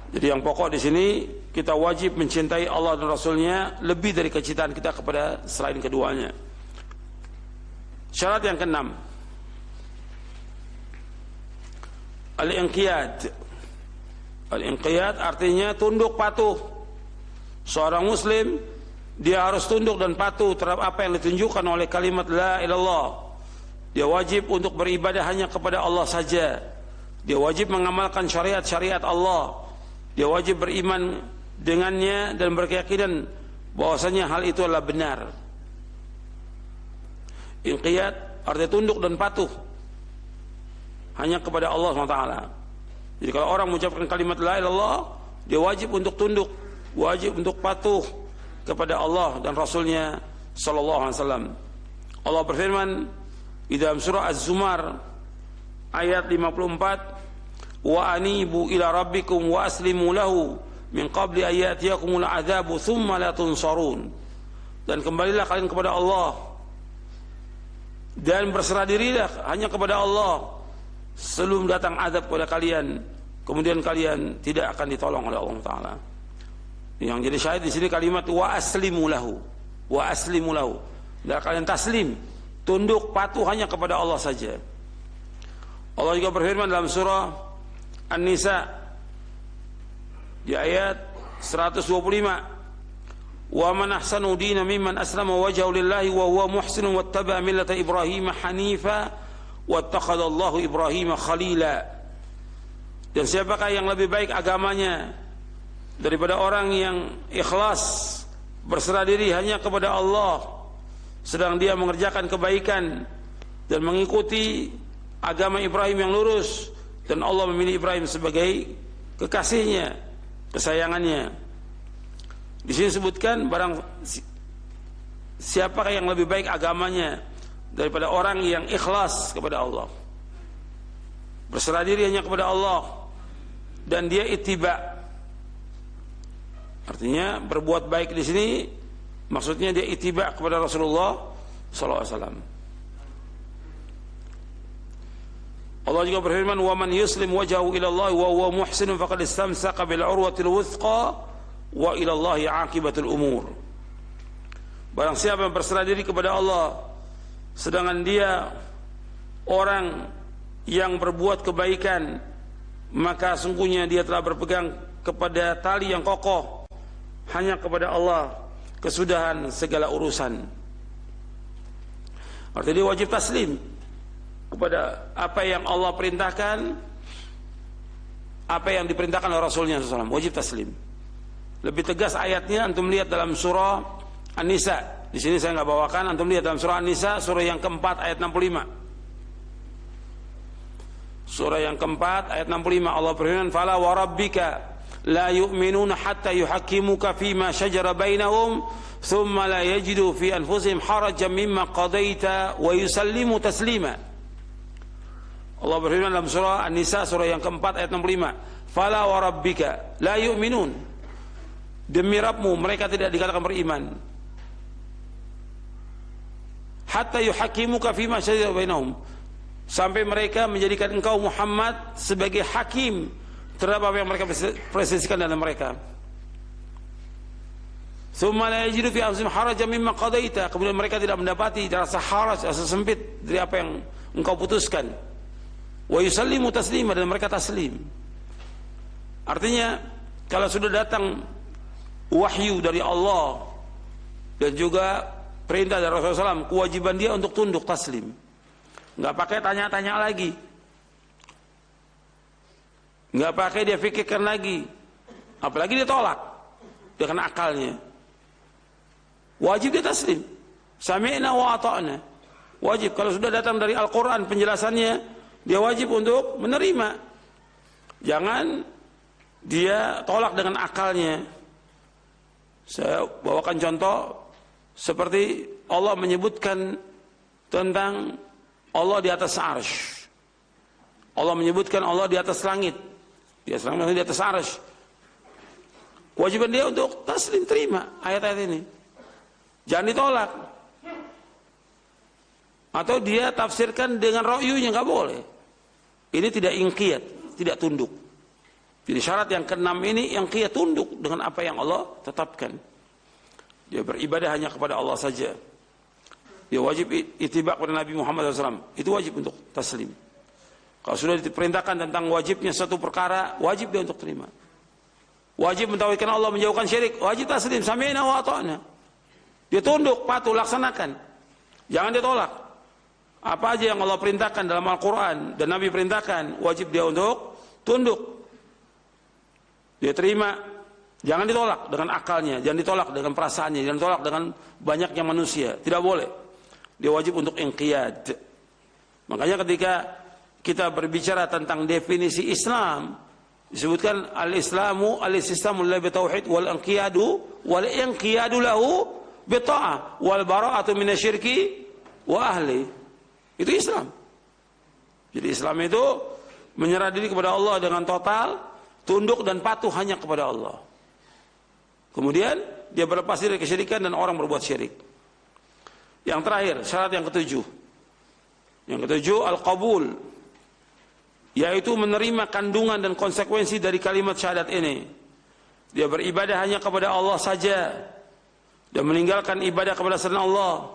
Jadi yang pokok di sini kita wajib mencintai Allah dan Rasulnya lebih dari kecintaan kita kepada selain keduanya. Syarat yang keenam, al-inqiyad. Al-inqiyad artinya tunduk patuh. Seorang muslim dia harus tunduk dan patuh terhadap apa yang ditunjukkan oleh kalimat la ilallah. Dia wajib untuk beribadah hanya kepada Allah saja. Dia wajib mengamalkan syariat-syariat Allah. Dia wajib beriman dengannya dan berkeyakinan bahwasanya hal itu adalah benar. Inqiyad artinya tunduk dan patuh hanya kepada Allah SWT. Jadi kalau orang mengucapkan kalimat la ilallah, dia wajib untuk tunduk, wajib untuk patuh kepada Allah dan Rasulnya sallallahu alaihi wasallam. Allah berfirman di dalam surah Az-Zumar ayat 54, wa anibu ila rabbikum wa aslimu lahu min qabli ayatiyakumul adzabu thumma la tunsarun. Dan kembalilah kalian kepada Allah dan berserah dirilah hanya kepada Allah sebelum datang azab kepada kalian, kemudian kalian tidak akan ditolong oleh Allah Taala. Yang jadi syahid di sini kalimat wa aslimu lahu, wa aslimu lahu. Dan kalian taslim, tunduk patuh hanya kepada Allah saja. Allah juga berfirman dalam surah An-Nisa di ayat 125, wa man ahsanu dinan mimman aslama wajhahu lillahi wa huwa muhsinun wattaba'a millata Ibrahim hanifa wattakhadallahu Ibrahim khalila. Dan siapakah yang lebih baik agamanya daripada orang yang ikhlas berserah diri hanya kepada Allah sedang dia mengerjakan kebaikan dan mengikuti agama Ibrahim yang lurus, dan Allah memilih Ibrahim sebagai kekasihnya, kesayangannya. Di sini sebutkan barang siapakah yang lebih baik agamanya daripada orang yang ikhlas kepada Allah, berserah diri hanya kepada Allah, dan dia ittiba. Artinya berbuat baik di sini maksudnya dia ittiba kepada Rasulullah sallallahu alaihi wasallam. Allah juga berfirman, wa man yuslim wajhahu ila Allah wa huwa muhsinun faqad istamsaka bil urwatil wuthqa wa ila Allah aqibatul umur. Barang siapa yang berserah diri kepada Allah sedangkan dia orang yang berbuat kebaikan, maka sungguhnya dia telah berpegang kepada tali yang kokoh hanya kepada Allah kesudahan segala urusan. Artinya dia wajib taslim kepada apa yang Allah perintahkan, apa yang diperintahkan oleh Rasulnya SAW, wajib taslim. Lebih tegas ayatnya antum lihat dalam surah An-Nisa. Di sini saya nggak bawakan, antum lihat dalam surah An-Nisa surah yang keempat ayat 65. Surah yang keempat ayat 65 Allah berfirman, fala wa rabbika la yu'minuna hatta yuhakkimuka fima shajara bainahum thumma la yajidu fi anfusihim harajan mimma qadaita wa yusallimu taslima. Allah berfirman dalam surah An-Nisa surah yang keempat ayat 65, fala wa rabbika la yu'minun, demi Rabbmu mereka tidak dikatakan beriman, hatta yuhakkimuka fima shajara bainahum, sampai mereka menjadikan engkau Muhammad sebagai hakim terhadap apa yang mereka persisikan dalam mereka. Thumma la yajidu fi anfusihim harajan mimma qadaita, kemudian mereka tidak mendapati rasa haraj, rasa sempit dari apa yang engkau putuskan. Wa yusallimu taslima, dan mereka taslim. Artinya kalau sudah datang wahyu dari Allah dan juga perintah dari Rasulullah SAW, kewajiban dia untuk tunduk taslim. Enggak pakai tanya-tanya lagi. nggak pakai dia fikirkan lagi, apalagi dia tolak dengan akalnya. Wajib dia taslim. Sami'na wa ata'na. Wajib, kalau sudah datang dari Al-Quran penjelasannya, dia wajib untuk menerima. Jangan dia tolak dengan akalnya. Saya bawakan contoh seperti Allah menyebutkan tentang Allah di atas arsy. Allah menyebutkan Allah di atas langit. Dia di atas arsy. Kewajiban dia untuk taslim, terima ayat-ayat ini. Jangan ditolak. Atau dia tafsirkan dengan ra'yunya, nggak boleh. Ini tidak inqiyad, tidak tunduk. Jadi syarat yang keenam ini yang qiyad, tunduk dengan apa yang Allah tetapkan. Dia beribadah hanya kepada Allah saja. Dia wajib ittiba' kepada Nabi Muhammad SAW. Itu wajib untuk taslim. Kalau sudah diperintahkan tentang wajibnya satu perkara, wajib dia untuk terima. Wajib mentauhidkan Allah, menjauhkan syirik, wajib taslim. Sami'na wa ata'na. Dia tunduk, patuh, laksanakan. Jangan dia tolak. Apa aja yang Allah perintahkan dalam Al-Quran dan Nabi perintahkan, wajib dia untuk tunduk. Dia terima. Jangan ditolak dengan akalnya, jangan ditolak dengan perasaannya, jangan ditolak dengan banyaknya manusia. Tidak boleh. Dia wajib untuk inqiyad. Makanya ketika kita berbicara tentang definisi Islam, disebutkan al-Islamu al-istislamu lillahi bitauhid wal inqiyadu lahu bita'ah wal bara'atu minasyirki wa ahli. Itu Islam. Jadi Islam itu menyerah diri kepada Allah dengan total, tunduk dan patuh hanya kepada Allah. Kemudian dia berlepas diri dari kesyirikan dan orang berbuat syirik. Yang terakhir, syarat yang ketujuh. Yang ketujuh, al-qabul. Yaitu menerima kandungan dan konsekuensi dari kalimat syahadat ini. Dia beribadah hanya kepada Allah saja. Dan meninggalkan ibadah kepada selain Allah.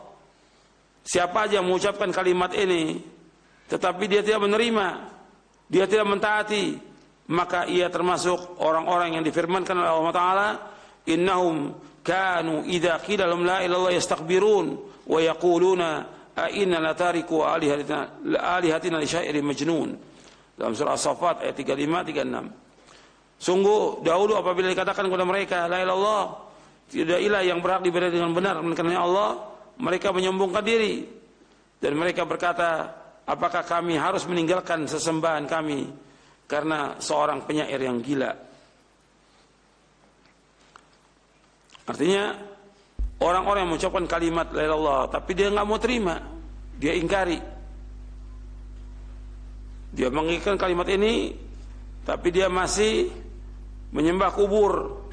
Siapa aja yang mengucapkan kalimat ini, tetapi dia tidak menerima, dia tidak mentaati, maka ia termasuk orang-orang yang difirmankan oleh Allah Ta'ala, innahum kanu idza qila lahum la ilaha illallah yastakbirun wa yaquluna a inna latariku alihatina li syairin majnun. Dalam surah As-Saffat ayat 35 36. Sungguh dahulu apabila dikatakan kepada mereka la ilaha illallah, tidak ilah yang berhak diibadahi dengan benar melainkan Allah, mereka menyombongkan diri dan mereka berkata, apakah kami harus meninggalkan sesembahan kami karena seorang penyair yang gila? Artinya orang-orang yang mengucapkan kalimat la ilaha illallah tapi dia nggak mau terima, dia ingkari. Dia menginginkan kalimat ini tapi dia masih menyembah kubur,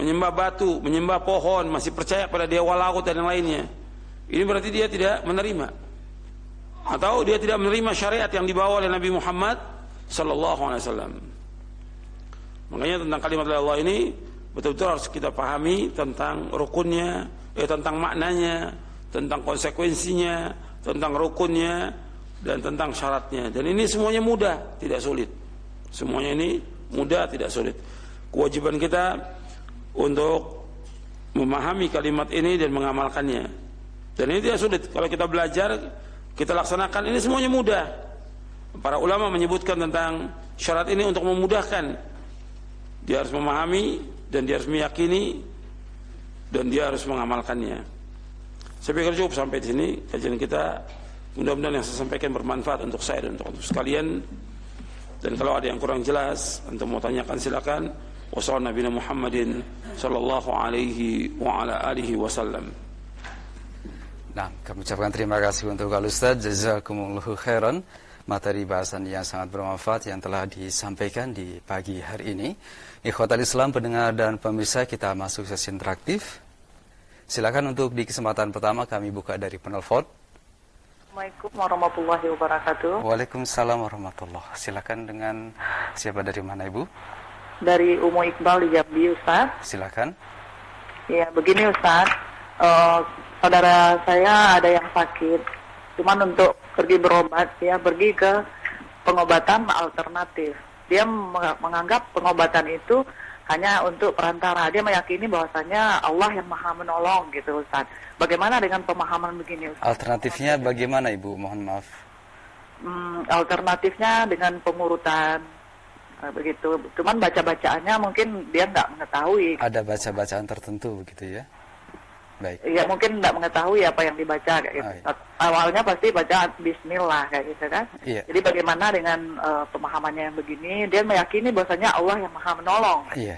menyembah batu, menyembah pohon, masih percaya pada dewa laut dan yang lainnya. Ini berarti dia tidak menerima, atau dia tidak menerima syariat yang dibawa oleh Nabi Muhammad sallallahu alaihi wasallam. Makanya tentang kalimat la ilaha illallah ini betul-betul harus kita pahami tentang rukunnya, tentang maknanya, tentang konsekuensinya, tentang rukunnya, dan tentang syaratnya. Dan ini semuanya mudah, tidak sulit. Semuanya ini mudah, tidak sulit. Kewajiban kita untuk memahami kalimat ini dan mengamalkannya. Dan ini tidak sulit. Kalau kita belajar, kita laksanakan, ini semuanya mudah. Para ulama menyebutkan tentang syarat ini untuk memudahkan. Dia harus memahami dan dia harus meyakini dan dia harus mengamalkannya. Saya pikir cukup sampai di sini kajian kita. Mudah-mudahan yang saya sampaikan bermanfaat untuk saya dan untuk sekalian. Dan kalau ada yang kurang jelas, untuk mau tanyakan silakan. Wassalamualaikum Nabi Muhammadin sallallahu alaihi wa ala alihi wasallam. Nah, kami ucapkan terima kasih untuk Al-Ustaz. Jazakumullahu khairan. Materi bahasan yang sangat bermanfaat yang telah disampaikan di pagi hari ini. Ikhwatal Islam, pendengar dan pemirsa, kita masuk sesi interaktif. Silakan untuk di kesempatan pertama kami buka dari penelpon. Assalamualaikum warahmatullahi wabarakatuh. Waalaikumsalam warahmatullahi. Silakan, dengan siapa, dari mana Ibu? Dari Umu Iqbal di Jambi, Ustaz. Silakan. Ya, begini Ustaz. Saudara saya ada yang sakit. Cuman untuk pergi berobat, dia pergi ke pengobatan alternatif. Dia menganggap pengobatan itu hanya untuk perantara. Dia meyakini bahwasanya Allah yang Maha menolong gitu, Ustaz. Bagaimana dengan pemahaman begini, Ustaz? Alternatifnya bagaimana Ibu? Mohon maaf. Alternatifnya dengan pengurutan begitu. Cuman baca-bacaannya mungkin dia nggak mengetahui. Ada baca-bacaan tertentu begitu ya. Baik. Ya mungkin nggak mengetahui apa yang dibaca kayak gitu. Awalnya pasti baca Bismillah kayak gitu kan. Iya. Jadi bagaimana dengan pemahamannya yang begini? Dia meyakini bahwasanya Allah yang Maha Menolong. Iya.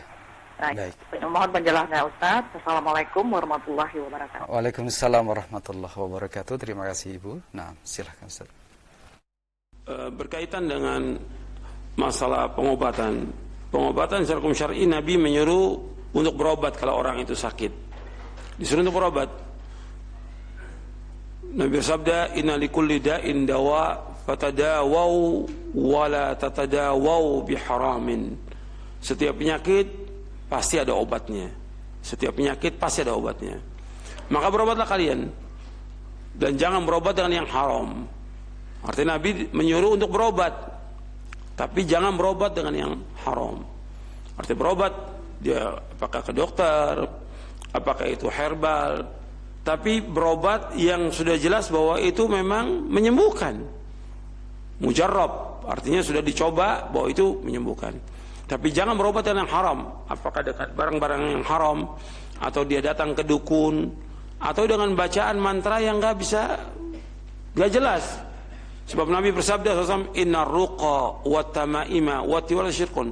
Nah, baik. Mohon penjelasannya Ustaz. Assalamualaikum warahmatullahi wabarakatuh. Waalaikumsalam warahmatullahi wabarakatuh. Terima kasih Ibu. Nah, silahkan Ustaz. Berkaitan dengan masalah pengobatan. Pengobatan secara hukum syar'i, Nabi menyuruh untuk berobat kalau orang itu sakit. Disuruh untuk berobat. Nabi bersabda, "Inna likulli da'in dawa, fatadawaw wa la tatadawaw biharamin." Setiap penyakit pasti ada obatnya. Setiap penyakit pasti ada obatnya. Maka berobatlah kalian. Dan jangan berobat dengan yang haram. Artinya Nabi menyuruh untuk berobat, tapi jangan berobat dengan yang haram. Artinya berobat, dia apakah ke dokter, apakah itu herbal, tapi berobat yang sudah jelas bahwa itu memang menyembuhkan. Mujarrab, artinya sudah dicoba bahwa itu menyembuhkan. Tapi jangan berobat dengan yang haram, apakah dekat barang-barang yang haram, atau dia datang ke dukun, atau dengan bacaan mantra yang gak jelas. Sebab Nabi bersabda SAW, "Inna ruqa wa tamaima wa tiwala syirkun."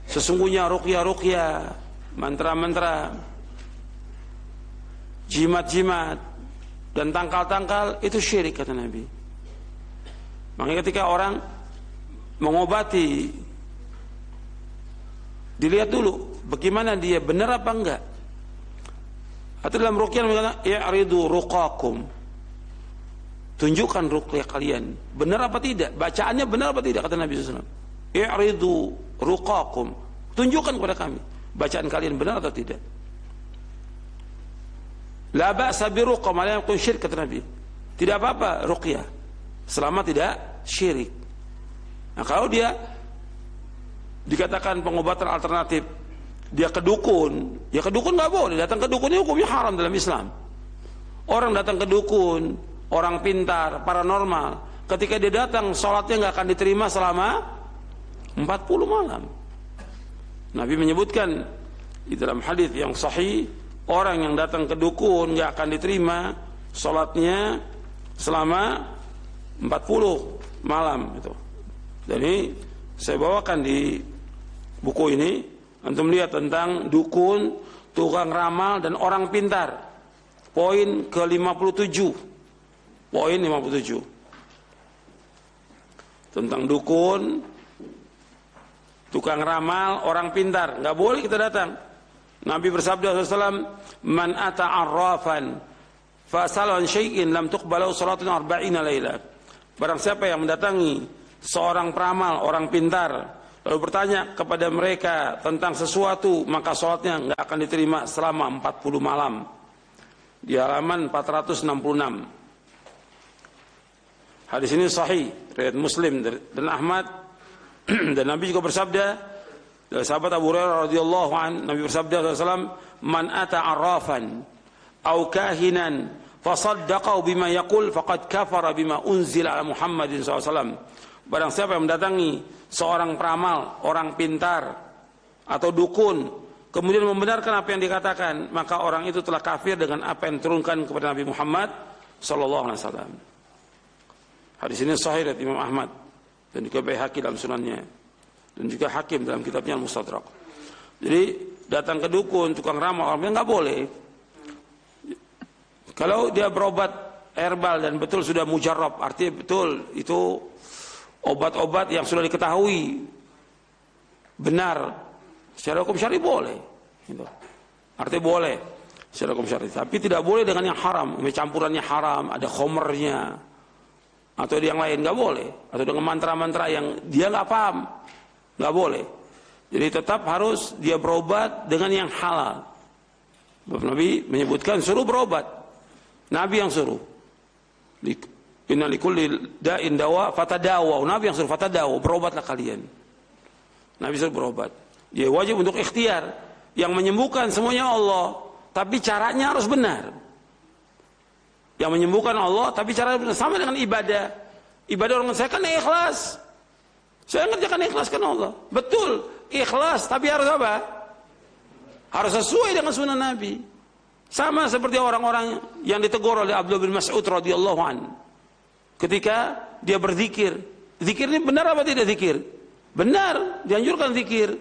Sesungguhnya ruqyah, mantra-mantra, jimat-jimat, dan tangkal-tangkal itu syirik, kata Nabi. Makanya ketika orang mengobati, dilihat dulu bagaimana dia, benar apa enggak. Atau dalam ruqyah mengatakan, "I'ridu ruqakum." Tunjukkan ruqyah kalian, benar apa tidak? Bacaannya benar apa tidak, kata Nabi SAW. "I'ridu ruqakum." Tunjukkan kepada kami, bacaan kalian benar atau tidak. La ba'sa bi ruqyah ma lam yakun syirik, kata Nabi. Tidak apa-apa ruqyah selama tidak syirik. Nah, kalau dia dikatakan pengobatan alternatif, dia ke dukun, ya ke dukun nggak boleh. Datang ke dukun ini hukumnya haram dalam Islam. Orang datang ke dukun, orang pintar, paranormal, ketika dia datang, sholatnya nggak akan diterima selama 40 malam. Nabi menyebutkan di dalam hadis yang sahih, orang yang datang ke dukun nggak akan diterima sholatnya selama 40 malam itu. Dan ini saya bawakan di buku ini, antum lihat tentang dukun, tukang ramal, dan orang pintar. Poin ke-57. Poin 57 tentang dukun, tukang ramal, orang pintar. Nggak boleh kita datang. Nabi bersabda SAW, "Man ata arrafan fasalan syai'in lam tuqbalu salatun 40 laila." Barang siapa yang mendatangi seorang peramal, orang pintar, lalu bertanya kepada mereka tentang sesuatu, maka salatnya nggak akan diterima selama 40 malam. Di halaman 466. Hadis ini sahih, riwayat Muslim dan Ahmad. Dan Nabi juga bersabda, dari sahabat Abu Hurairah radhiyallahu an, Nabi bersabda SAW, "Man ata arrafan au kahinan fasaddaqahu bima yaqul faqad kafara bima unzila ala Muhammadin SAW." Barang siapa yang mendatangi seorang peramal, orang pintar atau dukun, kemudian membenarkan apa yang dikatakan, maka orang itu telah kafir dengan apa yang diturunkan kepada Nabi Muhammad SAW. Hadis ini sahih dari Imam Ahmad dan juga Baihaqi dalam sunannya, dan juga Hakim dalam kitabnya Al-Mustadrak. Jadi datang ke dukun, tukang ramal, orangnya nggak boleh. Kalau dia berobat herbal dan betul sudah mujarrab, artinya betul itu obat-obat yang sudah diketahui benar secara hukum syar'i, boleh. Gitu. Artinya boleh secara hukum syar'i, tapi tidak boleh dengan yang haram. Campurannya haram, ada khomernya, atau yang lain nggak boleh, atau dengan mantra-mantra yang dia nggak paham, nggak boleh. Jadi tetap harus dia berobat dengan yang halal. Nabi menyebutkan suruh berobat, Nabi yang suruh. Inna likulli da'in dawa fatadawa. Nabi yang suruh fatadawa, berobatlah kalian. Nabi suruh berobat. Dia wajib untuk ikhtiar. Yang menyembuhkan semuanya Allah, tapi caranya harus benar. Yang menyembuhkan Allah, tapi cara sama dengan ibadah. Ibadah orang saya kan ikhlas. Saya ngerjakan ikhlas karena Allah. Betul, ikhlas, tapi harus apa? Harus sesuai dengan sunnah Nabi. Sama seperti orang-orang yang ditegur oleh Abdullah bin Mas'ud radhiyallahu an. Ketika dia berzikir. Zikir ini benar apa tidak zikir? Benar, dianjurkan zikir.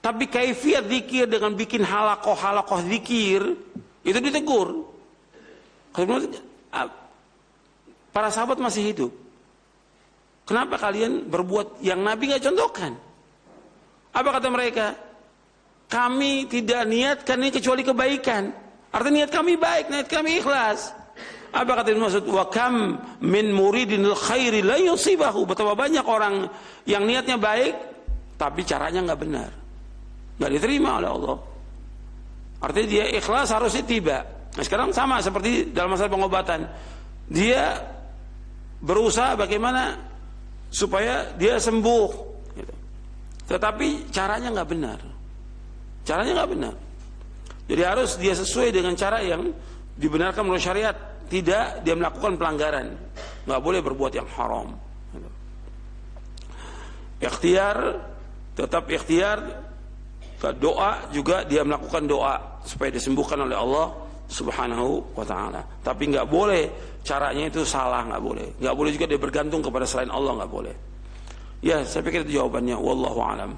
Tapi kaifiat zikir dengan bikin halakoh zikir, itu ditegur. Para sahabat masih hidup. Kenapa kalian berbuat yang Nabi nggak contohkan? Apa kata mereka? Kami tidak niatkan ini kecuali kebaikan. Artinya niat kami baik, niat kami ikhlas. Apa kata maksud? Wa kam min muridin khairi la yusibahu. Betapa banyak orang yang niatnya baik, tapi caranya nggak benar, nggak diterima oleh Allah. Artinya dia ikhlas harusnya tiba. Nah sekarang sama seperti dalam masalah pengobatan. Dia berusaha bagaimana supaya dia sembuh, gitu. Tetapi caranya nggak benar. Caranya nggak benar. Jadi harus dia sesuai dengan cara yang dibenarkan menurut syariat. Tidak dia melakukan pelanggaran. Nggak boleh berbuat yang haram. Ikhtiar, tetap ikhtiar. Doa juga dia melakukan doa supaya disembuhkan oleh Allah Subhanahu wa ta'ala. Tapi nggak boleh caranya itu salah, nggak boleh. Nggak boleh juga dia bergantung kepada selain Allah, nggak boleh. Ya, saya pikir itu jawabannya. Wallahu alam.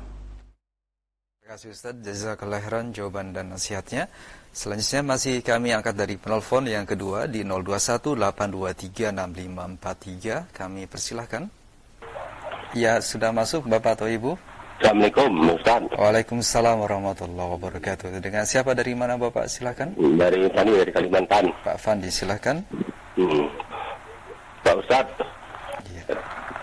Terima kasih Ustaz, jazakallahu khairan jawaban dan nasihatnya. Selanjutnya masih kami angkat dari penelpon yang kedua di 0218236543. Kami persilahkan. Ya, sudah masuk Bapak atau Ibu? Assalamualaikum Ustaz. Waalaikumsalam warahmatullahi wabarakatuh. Dengan siapa, dari mana Bapak? Silakan. Dari Kalimantan. Pak Fandi, silakan. Pak Ustaz,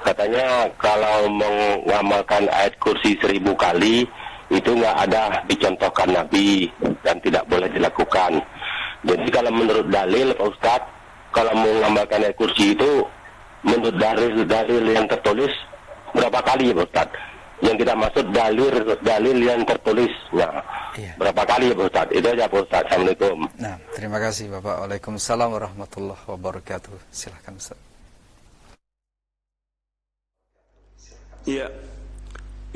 katanya kalau mengamalkan ayat kursi 1000 kali itu nggak ada dicontohkan Nabi dan tidak boleh dilakukan. Jadi kalau menurut dalil Pak Ustaz, kalau mengamalkan ayat kursi itu menurut dalil yang tertulis berapa kali ya Pak Ustaz? Yang kita maksud dalil yang tertulis. Nah, iya. Berapa kali ya Pak Ustaz? Itu aja Pak Ustaz. Assalamualaikum. Nah, terima kasih Bapak. Waalaikumsalam warahmatullahi wabarakatuh. Silakan Ustaz. Iya.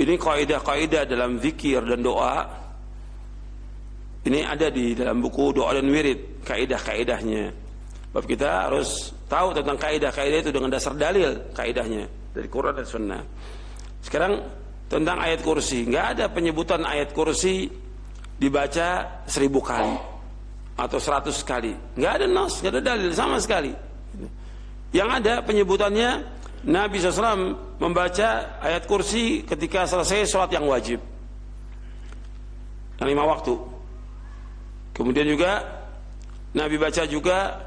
Ini kaidah-kaidah dalam zikir dan doa. Ini ada di dalam buku Doa dan Wirid, kaidah-kaidahnya. Sebab kita harus tahu tentang kaidah-kaidah itu dengan dasar dalil kaidahnya dari Quran dan Sunnah. Sekarang tentang ayat kursi, nggak ada penyebutan ayat kursi dibaca 1000 kali atau 100 kali, nggak ada nas, nggak ada dalil sama sekali. Yang ada penyebutannya Nabi SAW membaca ayat kursi ketika selesai sholat yang wajib, yang 5 waktu. Kemudian juga Nabi baca juga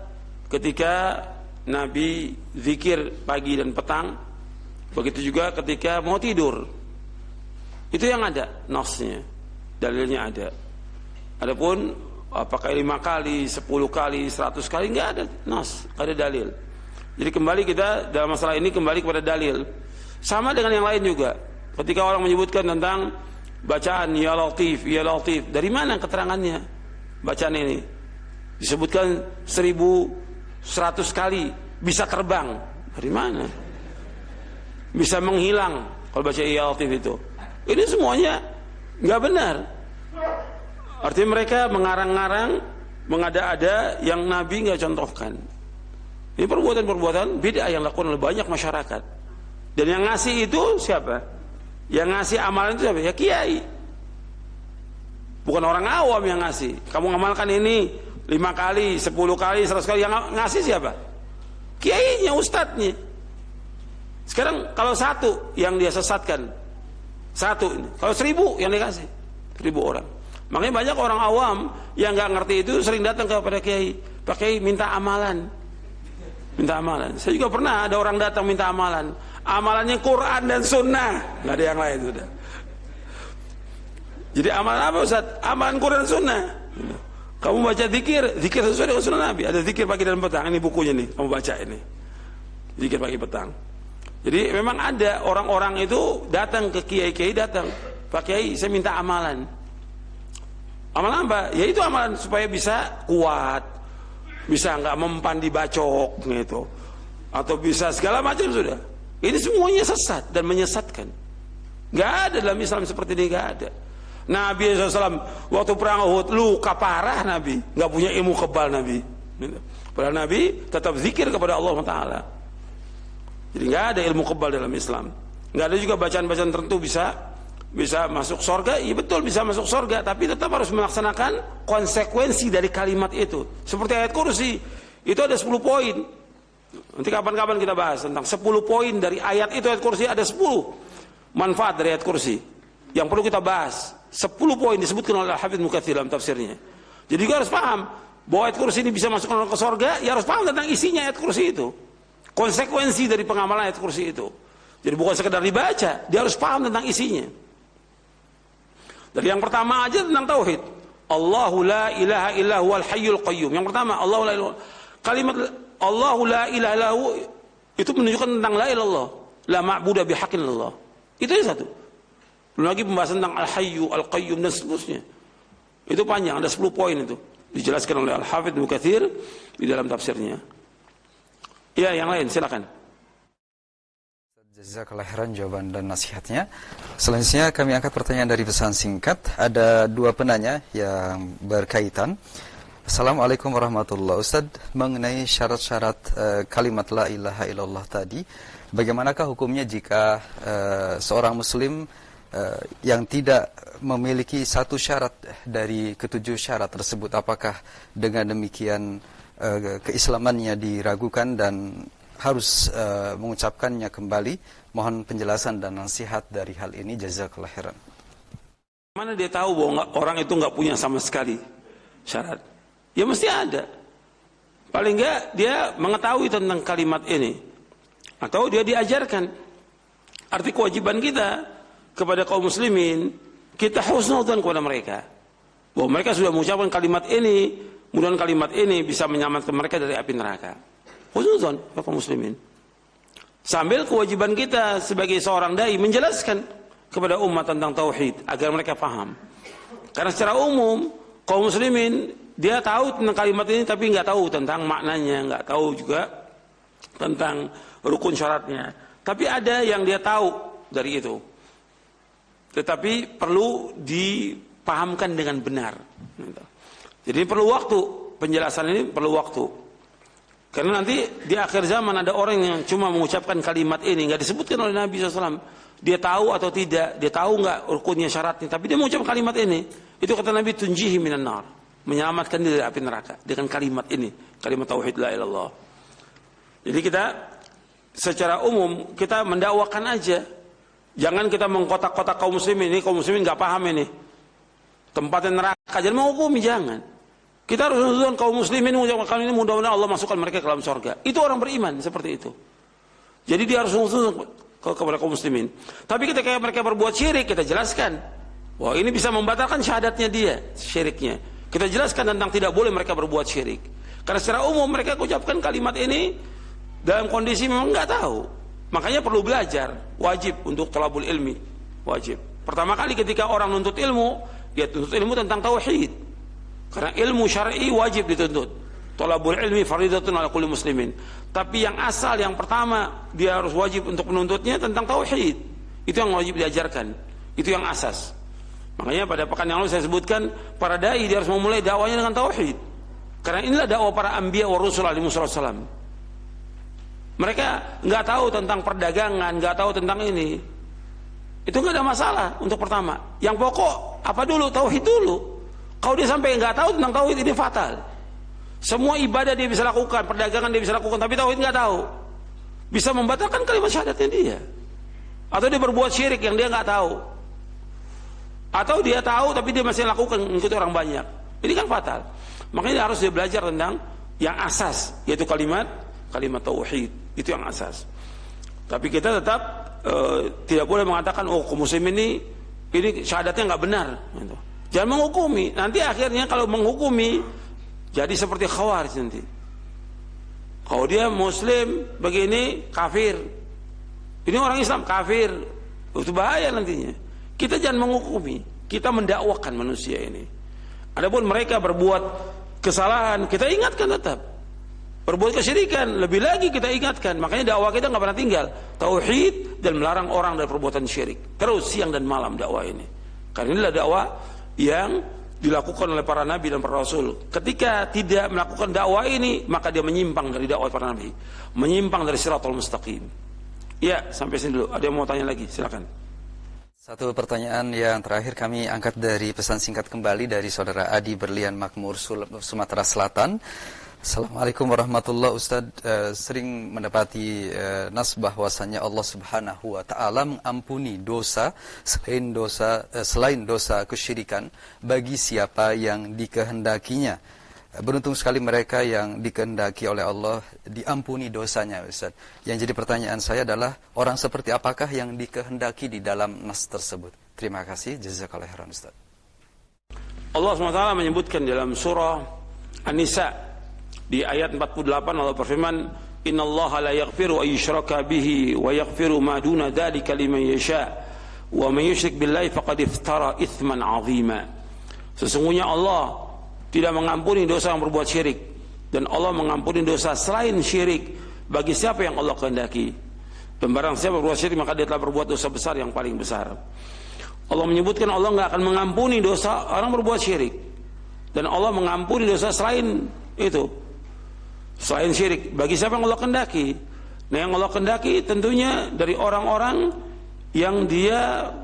ketika Nabi zikir pagi dan petang. Begitu juga ketika mau tidur. Itu yang ada nasnya, dalilnya ada. Adapun apakah 5 kali, 10 kali, 100 kali, nggak ada nas, nggak ada dalil. Jadi kembali kita dalam masalah ini kembali kepada dalil. Sama dengan yang lain juga. Ketika orang menyebutkan tentang bacaan ya Latif, ya Latif, dari mana keterangannya bacaan ini? Disebutkan 1100 kali bisa terbang. Dari mana? Bisa menghilang kalau baca ya Latif itu. Ini semuanya nggak benar. Artinya mereka mengarang-arang, mengada-ada yang Nabi nggak contohkan. Ini perbuatan-perbuatan bid'ah yang dilakukan oleh banyak masyarakat. Dan yang ngasih itu siapa? Yang ngasih amalan itu siapa? Ya kiai. Bukan orang awam yang ngasih. Kamu ngamalkan ini 5 kali, 10 kali, 100 kali. Yang ngasih siapa? Kiainya, ustadznya. Sekarang kalau satu yang dia sesatkan, satu ini. Kalau 1000 yang dikasih, 1000 orang. Makanya banyak orang awam yang nggak ngerti itu sering datang kepada kiai. Pak Kiai minta amalan, minta amalan. Saya juga pernah ada orang datang minta amalan. Amalannya Quran dan Sunnah, nggak ada yang lain sudah. Jadi amalan apa Ustaz? Amalan Quran dan Sunnah. Kamu baca zikir, zikir sesuai dengan Sunnah Nabi. Ada zikir pagi dan petang. Ini bukunya nih, kamu baca ini. Zikir pagi petang. Jadi memang ada orang-orang itu datang ke kiai-kiai, datang, Pak Kiai saya minta amalan. Amalan apa? Ya itu amalan supaya bisa kuat, bisa nggak mempan dibacok gitu, atau bisa segala macam sudah. Ini semuanya sesat dan menyesatkan. Nggak ada dalam Islam seperti ini, nggak ada. Nabi SAW waktu perang Uhud luka parah, Nabi nggak punya ilmu kebal Nabi. Padahal Nabi tetap zikir kepada Allah Taala. Jadi nggak ada ilmu kebal dalam Islam. Nggak ada juga bacaan-bacaan tertentu bisa masuk surga. Iya betul bisa masuk surga, tapi tetap harus melaksanakan konsekuensi dari kalimat itu. Seperti ayat kursi itu ada 10 poin. Nanti kapan-kapan kita bahas tentang 10 poin dari ayat itu. Ayat kursi ada 10 manfaat dari ayat kursi yang perlu kita bahas. 10 poin disebutkan oleh Al-Hafidz Ibnu Katsir dalam tafsirnya. Jadi kita harus paham bahwa ayat kursi ini bisa masuk ke surga. Ya harus paham tentang isinya ayat kursi itu, konsekuensi dari pengamalan ayat kursi itu. Jadi bukan sekedar dibaca, dia harus paham tentang isinya. Dari yang pertama aja tentang tauhid. Allahu la ilaha illa huwal hayyul qayyum. Yang pertama, Allahu la ilaha. Kalimat Allahu la ilaha illa hu itu menunjukkan tentang la ilallah, la ma'budu bihaqqin illallah. Itu yang satu. Belum lagi pembahasan tentang al-hayyu, al-qayyum dan seterusnya. Itu panjang, ada 10 poin itu. Dijelaskan oleh Al-Hafidz Ibnu Katsir di dalam tafsirnya. Ya, yang lain silakan. Jazakallahu khairan jawaban dan nasihatnya. Selanjutnya kami angkat pertanyaan dari pesan singkat. Ada 2 penanya yang berkaitan. Assalamualaikum warahmatullahi wabarakatuh. Mengenai syarat-syarat kalimat la ilaha illallah tadi, bagaimanakah hukumnya jika seorang muslim yang tidak memiliki satu syarat dari ke-7 syarat tersebut, apakah dengan demikian keislamannya diragukan dan harus mengucapkannya kembali? Mohon penjelasan dan nasihat dari hal ini, jazakallahu khairan. Mana dia tahu bahwa orang itu nggak punya sama sekali syarat? Ya mesti ada. Paling nggak dia mengetahui tentang kalimat ini, atau dia diajarkan. Arti kewajiban kita kepada kaum muslimin, kita husnudzon kepada mereka, bahwa mereka sudah mengucapkan kalimat ini, mudah-mudahan kalimat ini bisa menyelamatkan mereka dari api neraka. Husnudzon kepada kaum muslimin. Sambil kewajiban kita sebagai seorang dai menjelaskan kepada umat tentang tauhid agar mereka paham. Karena secara umum kaum muslimin dia tahu tentang kalimat ini tapi nggak tahu tentang maknanya, nggak tahu juga tentang rukun syaratnya. Tapi ada yang dia tahu dari itu. Tetapi perlu dipahamkan dengan benar. Jadi perlu waktu, penjelasan ini perlu waktu. Karena nanti di akhir zaman ada orang yang cuma mengucapkan kalimat ini, nggak disebutkan oleh Nabi SAW. Dia tahu atau tidak, dia tahu nggak rukunnya syaratnya, tapi dia mengucapkan kalimat ini. Itu kata Nabi, tunjihi minan nar, menyelamatkan diri dari api neraka dengan kalimat ini, kalimat tauhid la ilallah. Jadi kita secara umum kita mendakwakan aja. Jangan kita mengkotak-kotak kaum muslimin. Ini kaum muslimin nggak paham ini tempatnya neraka, jadi menghukumi, jangan. Kita harus menunjukkan kaum muslimin mengucapkan ini, mudah-mudahan Allah masukkan mereka ke dalam surga. Itu orang beriman seperti itu. Jadi dia harus menunjukkan kepada kaum muslimin. Tapi ketika mereka berbuat syirik, kita jelaskan wah ini bisa membatalkan syahadatnya dia, syiriknya. Kita jelaskan tentang tidak boleh mereka berbuat syirik. Karena secara umum mereka ucapkan kalimat ini dalam kondisi memang nggak tahu. Makanya perlu belajar, wajib untuk thalabul ilmi, wajib. Pertama kali ketika orang nuntut ilmu, dia tuntut ilmu tentang tauhid. Karena ilmu syar'i wajib dituntut. Thalabul ilmi fardhatun ala kulli muslimin. Tapi yang asal, yang pertama, dia harus wajib untuk menuntutnya tentang tauhid. Itu yang wajib diajarkan. Itu yang asas. Makanya pada pekan yang lalu saya sebutkan, para dai dia harus memulai dakwanya dengan tauhid. Karena inilah dakwah para anbiya wa rusul alaihi wasallam. Mereka nggak tahu tentang perdagangan, nggak tahu tentang ini. Itu nggak ada masalah untuk pertama. Yang pokok apa dulu? Tauhid dulu. Kalau dia sampai nggak tahu tentang tauhid, ini fatal. Semua ibadah dia bisa lakukan, perdagangan dia bisa lakukan, tapi tauhid nggak tahu, bisa membatalkan kalimat syahadatnya dia. Atau dia berbuat syirik yang dia nggak tahu. Atau dia tahu tapi dia masih lakukan mengikuti orang banyak. Ini kan fatal. Makanya harus dia belajar tentang yang asas, yaitu kalimat tauhid. Itu yang asas. Tapi kita tetap tidak boleh mengatakan oh kaum muslim ini syahadatnya nggak benar. Gitu. Jangan menghukumi. Nanti akhirnya kalau menghukumi jadi seperti khawarij nanti. Kalau dia muslim begini kafir, ini orang Islam kafir, itu bahaya nantinya. Kita jangan menghukumi, kita mendakwakan manusia ini. Adapun mereka berbuat kesalahan, kita ingatkan tetap. Berbuat kesyirikan, lebih lagi kita ingatkan. Makanya dakwah kita nggak pernah tinggal. Tauhid dan melarang orang dari perbuatan syirik. Terus siang dan malam dakwah ini. Karena inilah dakwah yang dilakukan oleh para nabi dan para rasul. Ketika tidak melakukan dakwah ini, maka dia menyimpang dari dakwah para nabi, menyimpang dari siratal mustaqim. Ya, sampai sini dulu. Ada yang mau tanya lagi? Silakan. Satu pertanyaan yang terakhir kami angkat dari pesan singkat kembali dari saudara Adi Berlian Makmur, Sumatera Selatan. Assalamualaikum warahmatullahi wabarakatuh. Sering mendapati nas bahwasannya Allah Subhanahu wa taala mengampuni dosa selain dosa kesyirikan bagi siapa yang dikehendakinya. Beruntung sekali mereka yang dikehendaki oleh Allah diampuni dosanya, Ustaz. Yang jadi pertanyaan saya adalah orang seperti apakah yang dikehendaki di dalam nas tersebut? Terima kasih, jazakallahu khairan, Ustaz. Allah SWT menyebutkan dalam surah An-Nisa di ayat 48, Allah berfirman, "Innallaha la yaghfiru an yushraka bihi wa yaghfiru ma duna dzalika liman yasha wa man yusyrik billahi faqad iftara itsman 'azima." Sesungguhnya Allah tidak mengampuni dosa yang berbuat syirik, dan Allah mengampuni dosa selain syirik bagi siapa yang Allah kehendaki. Dan barang siapa berbuat syirik maka dia telah berbuat dosa besar yang paling besar. Allah menyebutkan Allah enggak akan mengampuni dosa orang berbuat syirik, dan Allah mengampuni dosa selain itu, selain syirik bagi siapa yang Allah kehendaki. Nah, yang Allah kehendaki tentunya dari orang-orang yang dia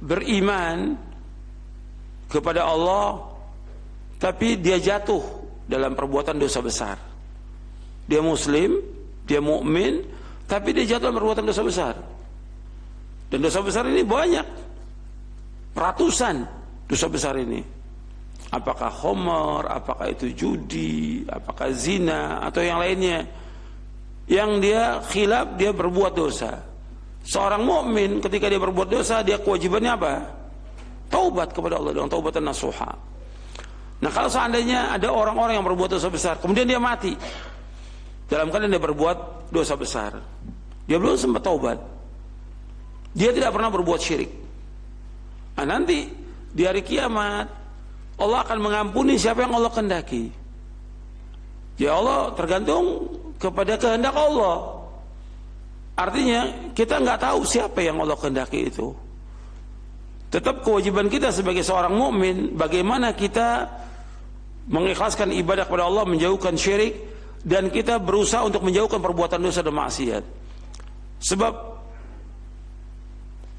beriman kepada Allah tapi dia jatuh dalam perbuatan dosa besar. Dia muslim, dia mukmin, tapi dia jatuh dalam perbuatan dosa besar. Dan dosa besar ini banyak, ratusan dosa besar ini. Apakah khamar, apakah itu judi, apakah zina, atau yang lainnya. Yang dia khilaf, dia berbuat dosa. Seorang mukmin ketika dia berbuat dosa, dia kewajibannya apa? Taubat kepada Allah dengan taubatan nasuha. Nah, kalau seandainya ada orang-orang yang berbuat dosa besar, kemudian dia mati dalam keadaan dia berbuat dosa besar, dia belum sempat taubat, dia tidak pernah berbuat syirik. Nah, nanti di hari kiamat Allah akan mengampuni siapa yang Allah kehendaki. Ya, Allah tergantung kepada kehendak Allah. Artinya kita nggak tahu siapa yang Allah kehendaki itu. Tetap kewajiban kita sebagai seorang mukmin, bagaimana kita mengikhlaskan ibadah kepada Allah, menjauhkan syirik, dan kita berusaha untuk menjauhkan perbuatan dosa dan maksiat. Sebab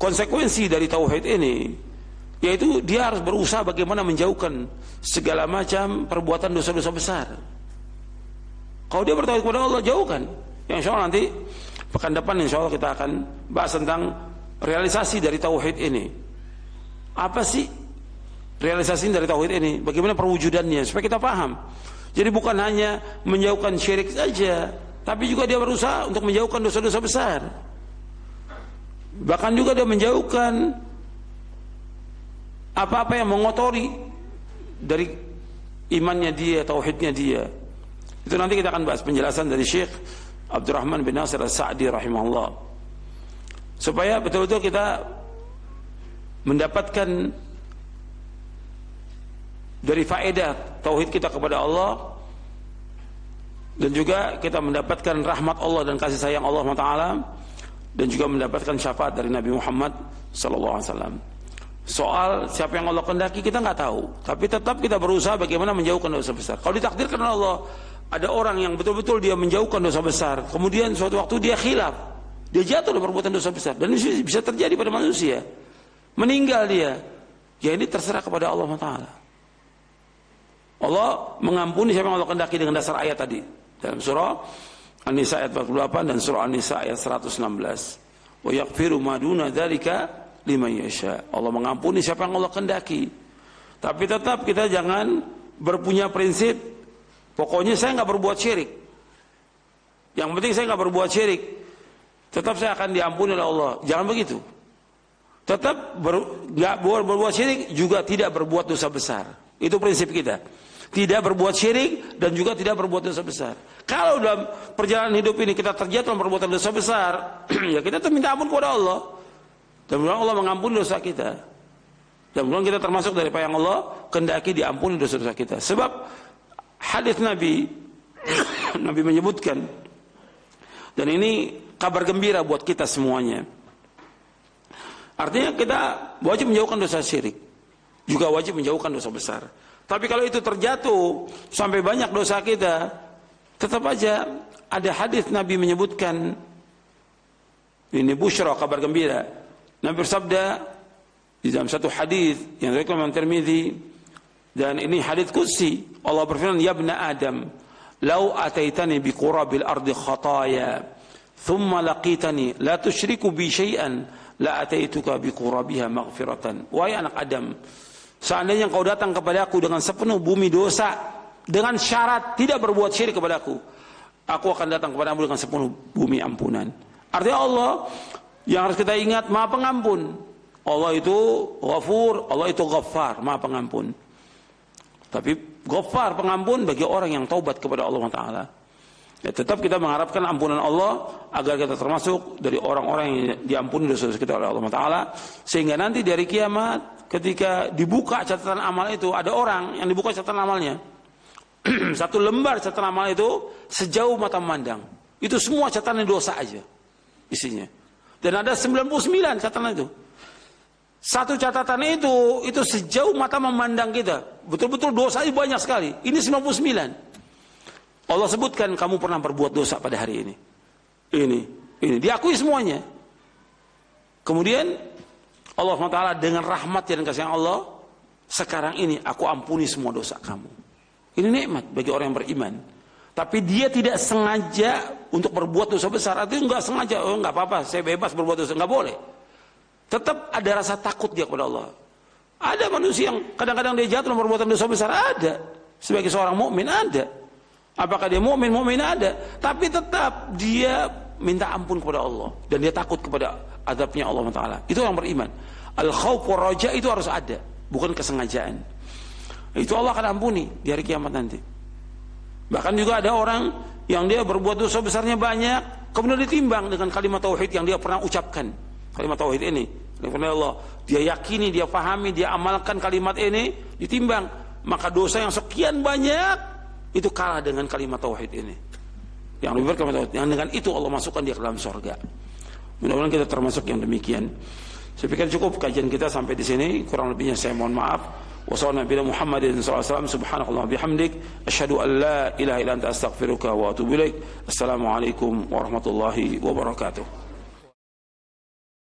konsekuensi dari tauhid ini yaitu dia harus berusaha bagaimana menjauhkan segala macam perbuatan dosa-dosa besar. Kalau dia bertauhid kepada Allah, jauhkan. Yang insya Allah nanti pekan depan insya Allah kita akan bahas tentang realisasi dari tauhid ini. Apa sih realisasi dari tauhid ini? Bagaimana perwujudannya supaya kita paham. Jadi bukan hanya menjauhkan syirik saja, tapi juga dia berusaha untuk menjauhkan dosa-dosa besar. Bahkan juga dia menjauhkan apa-apa yang mengotori dari imannya dia, tauhidnya dia. Itu nanti kita akan bahas penjelasan dari Syekh Abdurrahman bin Nasir As-Sa'di rahimahullah, supaya betul-betul kita mendapatkan dari faedah tauhid kita kepada Allah, dan juga kita mendapatkan rahmat Allah dan kasih sayang Allah Taala, dan juga mendapatkan syafaat dari Nabi Muhammad SAW. Soal siapa yang Allah kehendaki kita nggak tahu, tapi tetap kita berusaha bagaimana menjauhkan dosa besar. Kalau ditakdirkan oleh Allah ada orang yang betul-betul dia menjauhkan dosa besar, kemudian suatu waktu dia khilaf, dia jatuh dalam perbuatan dosa besar, dan ini bisa terjadi pada manusia, meninggal dia, ya ini terserah kepada Allah Taala. Allah mengampuni siapa yang Allah kehendaki dengan dasar ayat tadi dalam surah An-Nisa ayat 48 dan surah An-Nisa ayat 116. Wa yaghfiru ma duna dzalika liman yasha. Allah mengampuni siapa yang Allah kehendaki. Tapi tetap kita jangan berpunya prinsip pokoknya saya enggak berbuat syirik. Yang penting saya enggak berbuat syirik, tetap saya akan diampuni oleh Allah. Jangan begitu. Tetap enggak berbuat syirik juga tidak berbuat dosa besar. Itu prinsip kita. Tidak berbuat syirik dan juga tidak berbuat dosa besar. Kalau dalam perjalanan hidup ini kita terjatuh dalam perbuatan dosa besar, ya kita minta ampun kepada Allah. Dan mudah-mudahan Allah mengampuni dosa kita. Dan mudah-mudahan kita termasuk dari yang Allah kehendaki diampuni dosa-dosa kita. Sebab hadis Nabi Nabi menyebutkan, dan ini kabar gembira buat kita semuanya. Artinya kita wajib menjauhkan dosa syirik, juga wajib menjauhkan dosa besar. Tapi kalau itu terjatuh sampai banyak dosa kita, tetap aja ada hadis Nabi menyebutkan ini busyra, kabar gembira. Nabi bersabda di dalam satu hadis yang diriwayatkan Imam Tirmidzi, dan ini hadis qudsi. Allah berfirman, "Ya ibna Adam, law ataitani bi qurabil ardi khataaya, thumma laqitani la tusyriku bi syai'an, la ataituka bi qurabiha maghfiratan." Wahai anak Adam, seandainya engkau datang kepadaku dengan sepenuh bumi dosa, dengan syarat tidak berbuat syirik kepadaku, aku akan datang kepadamu dengan sepenuh bumi ampunan. Artinya Allah yang harus kita ingat, Maha Pengampun. Allah itu Ghafur, Allah itu Ghaffar, Maha Pengampun. Tapi Ghaffar, pengampun bagi orang yang taubat kepada Allah Ta'ala. Ya, tetap kita mengharapkan ampunan Allah agar kita termasuk dari orang-orang yang diampuni dosa-dosa kita oleh Allah Ta'ala. Sehingga nanti dari kiamat ketika dibuka catatan amal itu, ada orang yang dibuka catatan amalnya. Satu lembar catatan amal itu sejauh mata memandang. Itu semua catatan dosa aja isinya. Dan ada 99 catatan itu. Satu catatan itu sejauh mata memandang kita. Betul-betul dosanya banyak sekali. Ini 99. Allah sebutkan kamu pernah berbuat dosa pada hari ini. Ini. Diakui semuanya. Kemudian Allah SWT dengan rahmat dan kasih Allah, sekarang ini aku ampuni semua dosa kamu. Ini nikmat bagi orang yang beriman. Tapi dia tidak sengaja untuk berbuat dosa besar. Artinya enggak sengaja, oh enggak apa-apa, saya bebas berbuat dosa. Enggak boleh. Tetap ada rasa takut dia kepada Allah. Ada manusia yang kadang-kadang dia jatuh dalam perbuatan dosa besar, ada. Sebagai seorang mukmin ada. Apakah dia mukmin? Mukmin ada. Tapi tetap dia minta ampun kepada Allah dan dia takut kepada azabnya Allah Taala. Itu orang beriman. Al-khauf wa raja itu harus ada, bukan kesengajaan. Itu Allah akan ampuni di hari kiamat nanti. Bahkan juga ada orang yang dia berbuat dosa besarnya banyak, kemudian ditimbang dengan kalimat tauhid yang dia pernah ucapkan. Kalimat tauhid ini, Allah, dia yakini, dia pahami, dia amalkan kalimat ini, ditimbang, maka dosa yang sekian banyak itu kalah dengan kalimat tauhid ini. Yang lebih berkalimat tauhid, yang dengan itu Allah masukkan dia ke dalam surga. Mudah-mudahan kita termasuk yang demikian. Saya pikir cukup kajian kita sampai di sini. Kurang lebihnya saya mohon maaf. Wassalamualaikum warahmatullahi wabarakatuh. Subhanakallah bihamdik, asyhadu an la ilaha illa anta astaghfiruka wa atubu ilaik. Assalamualaikum warahmatullahi wabarakatuh.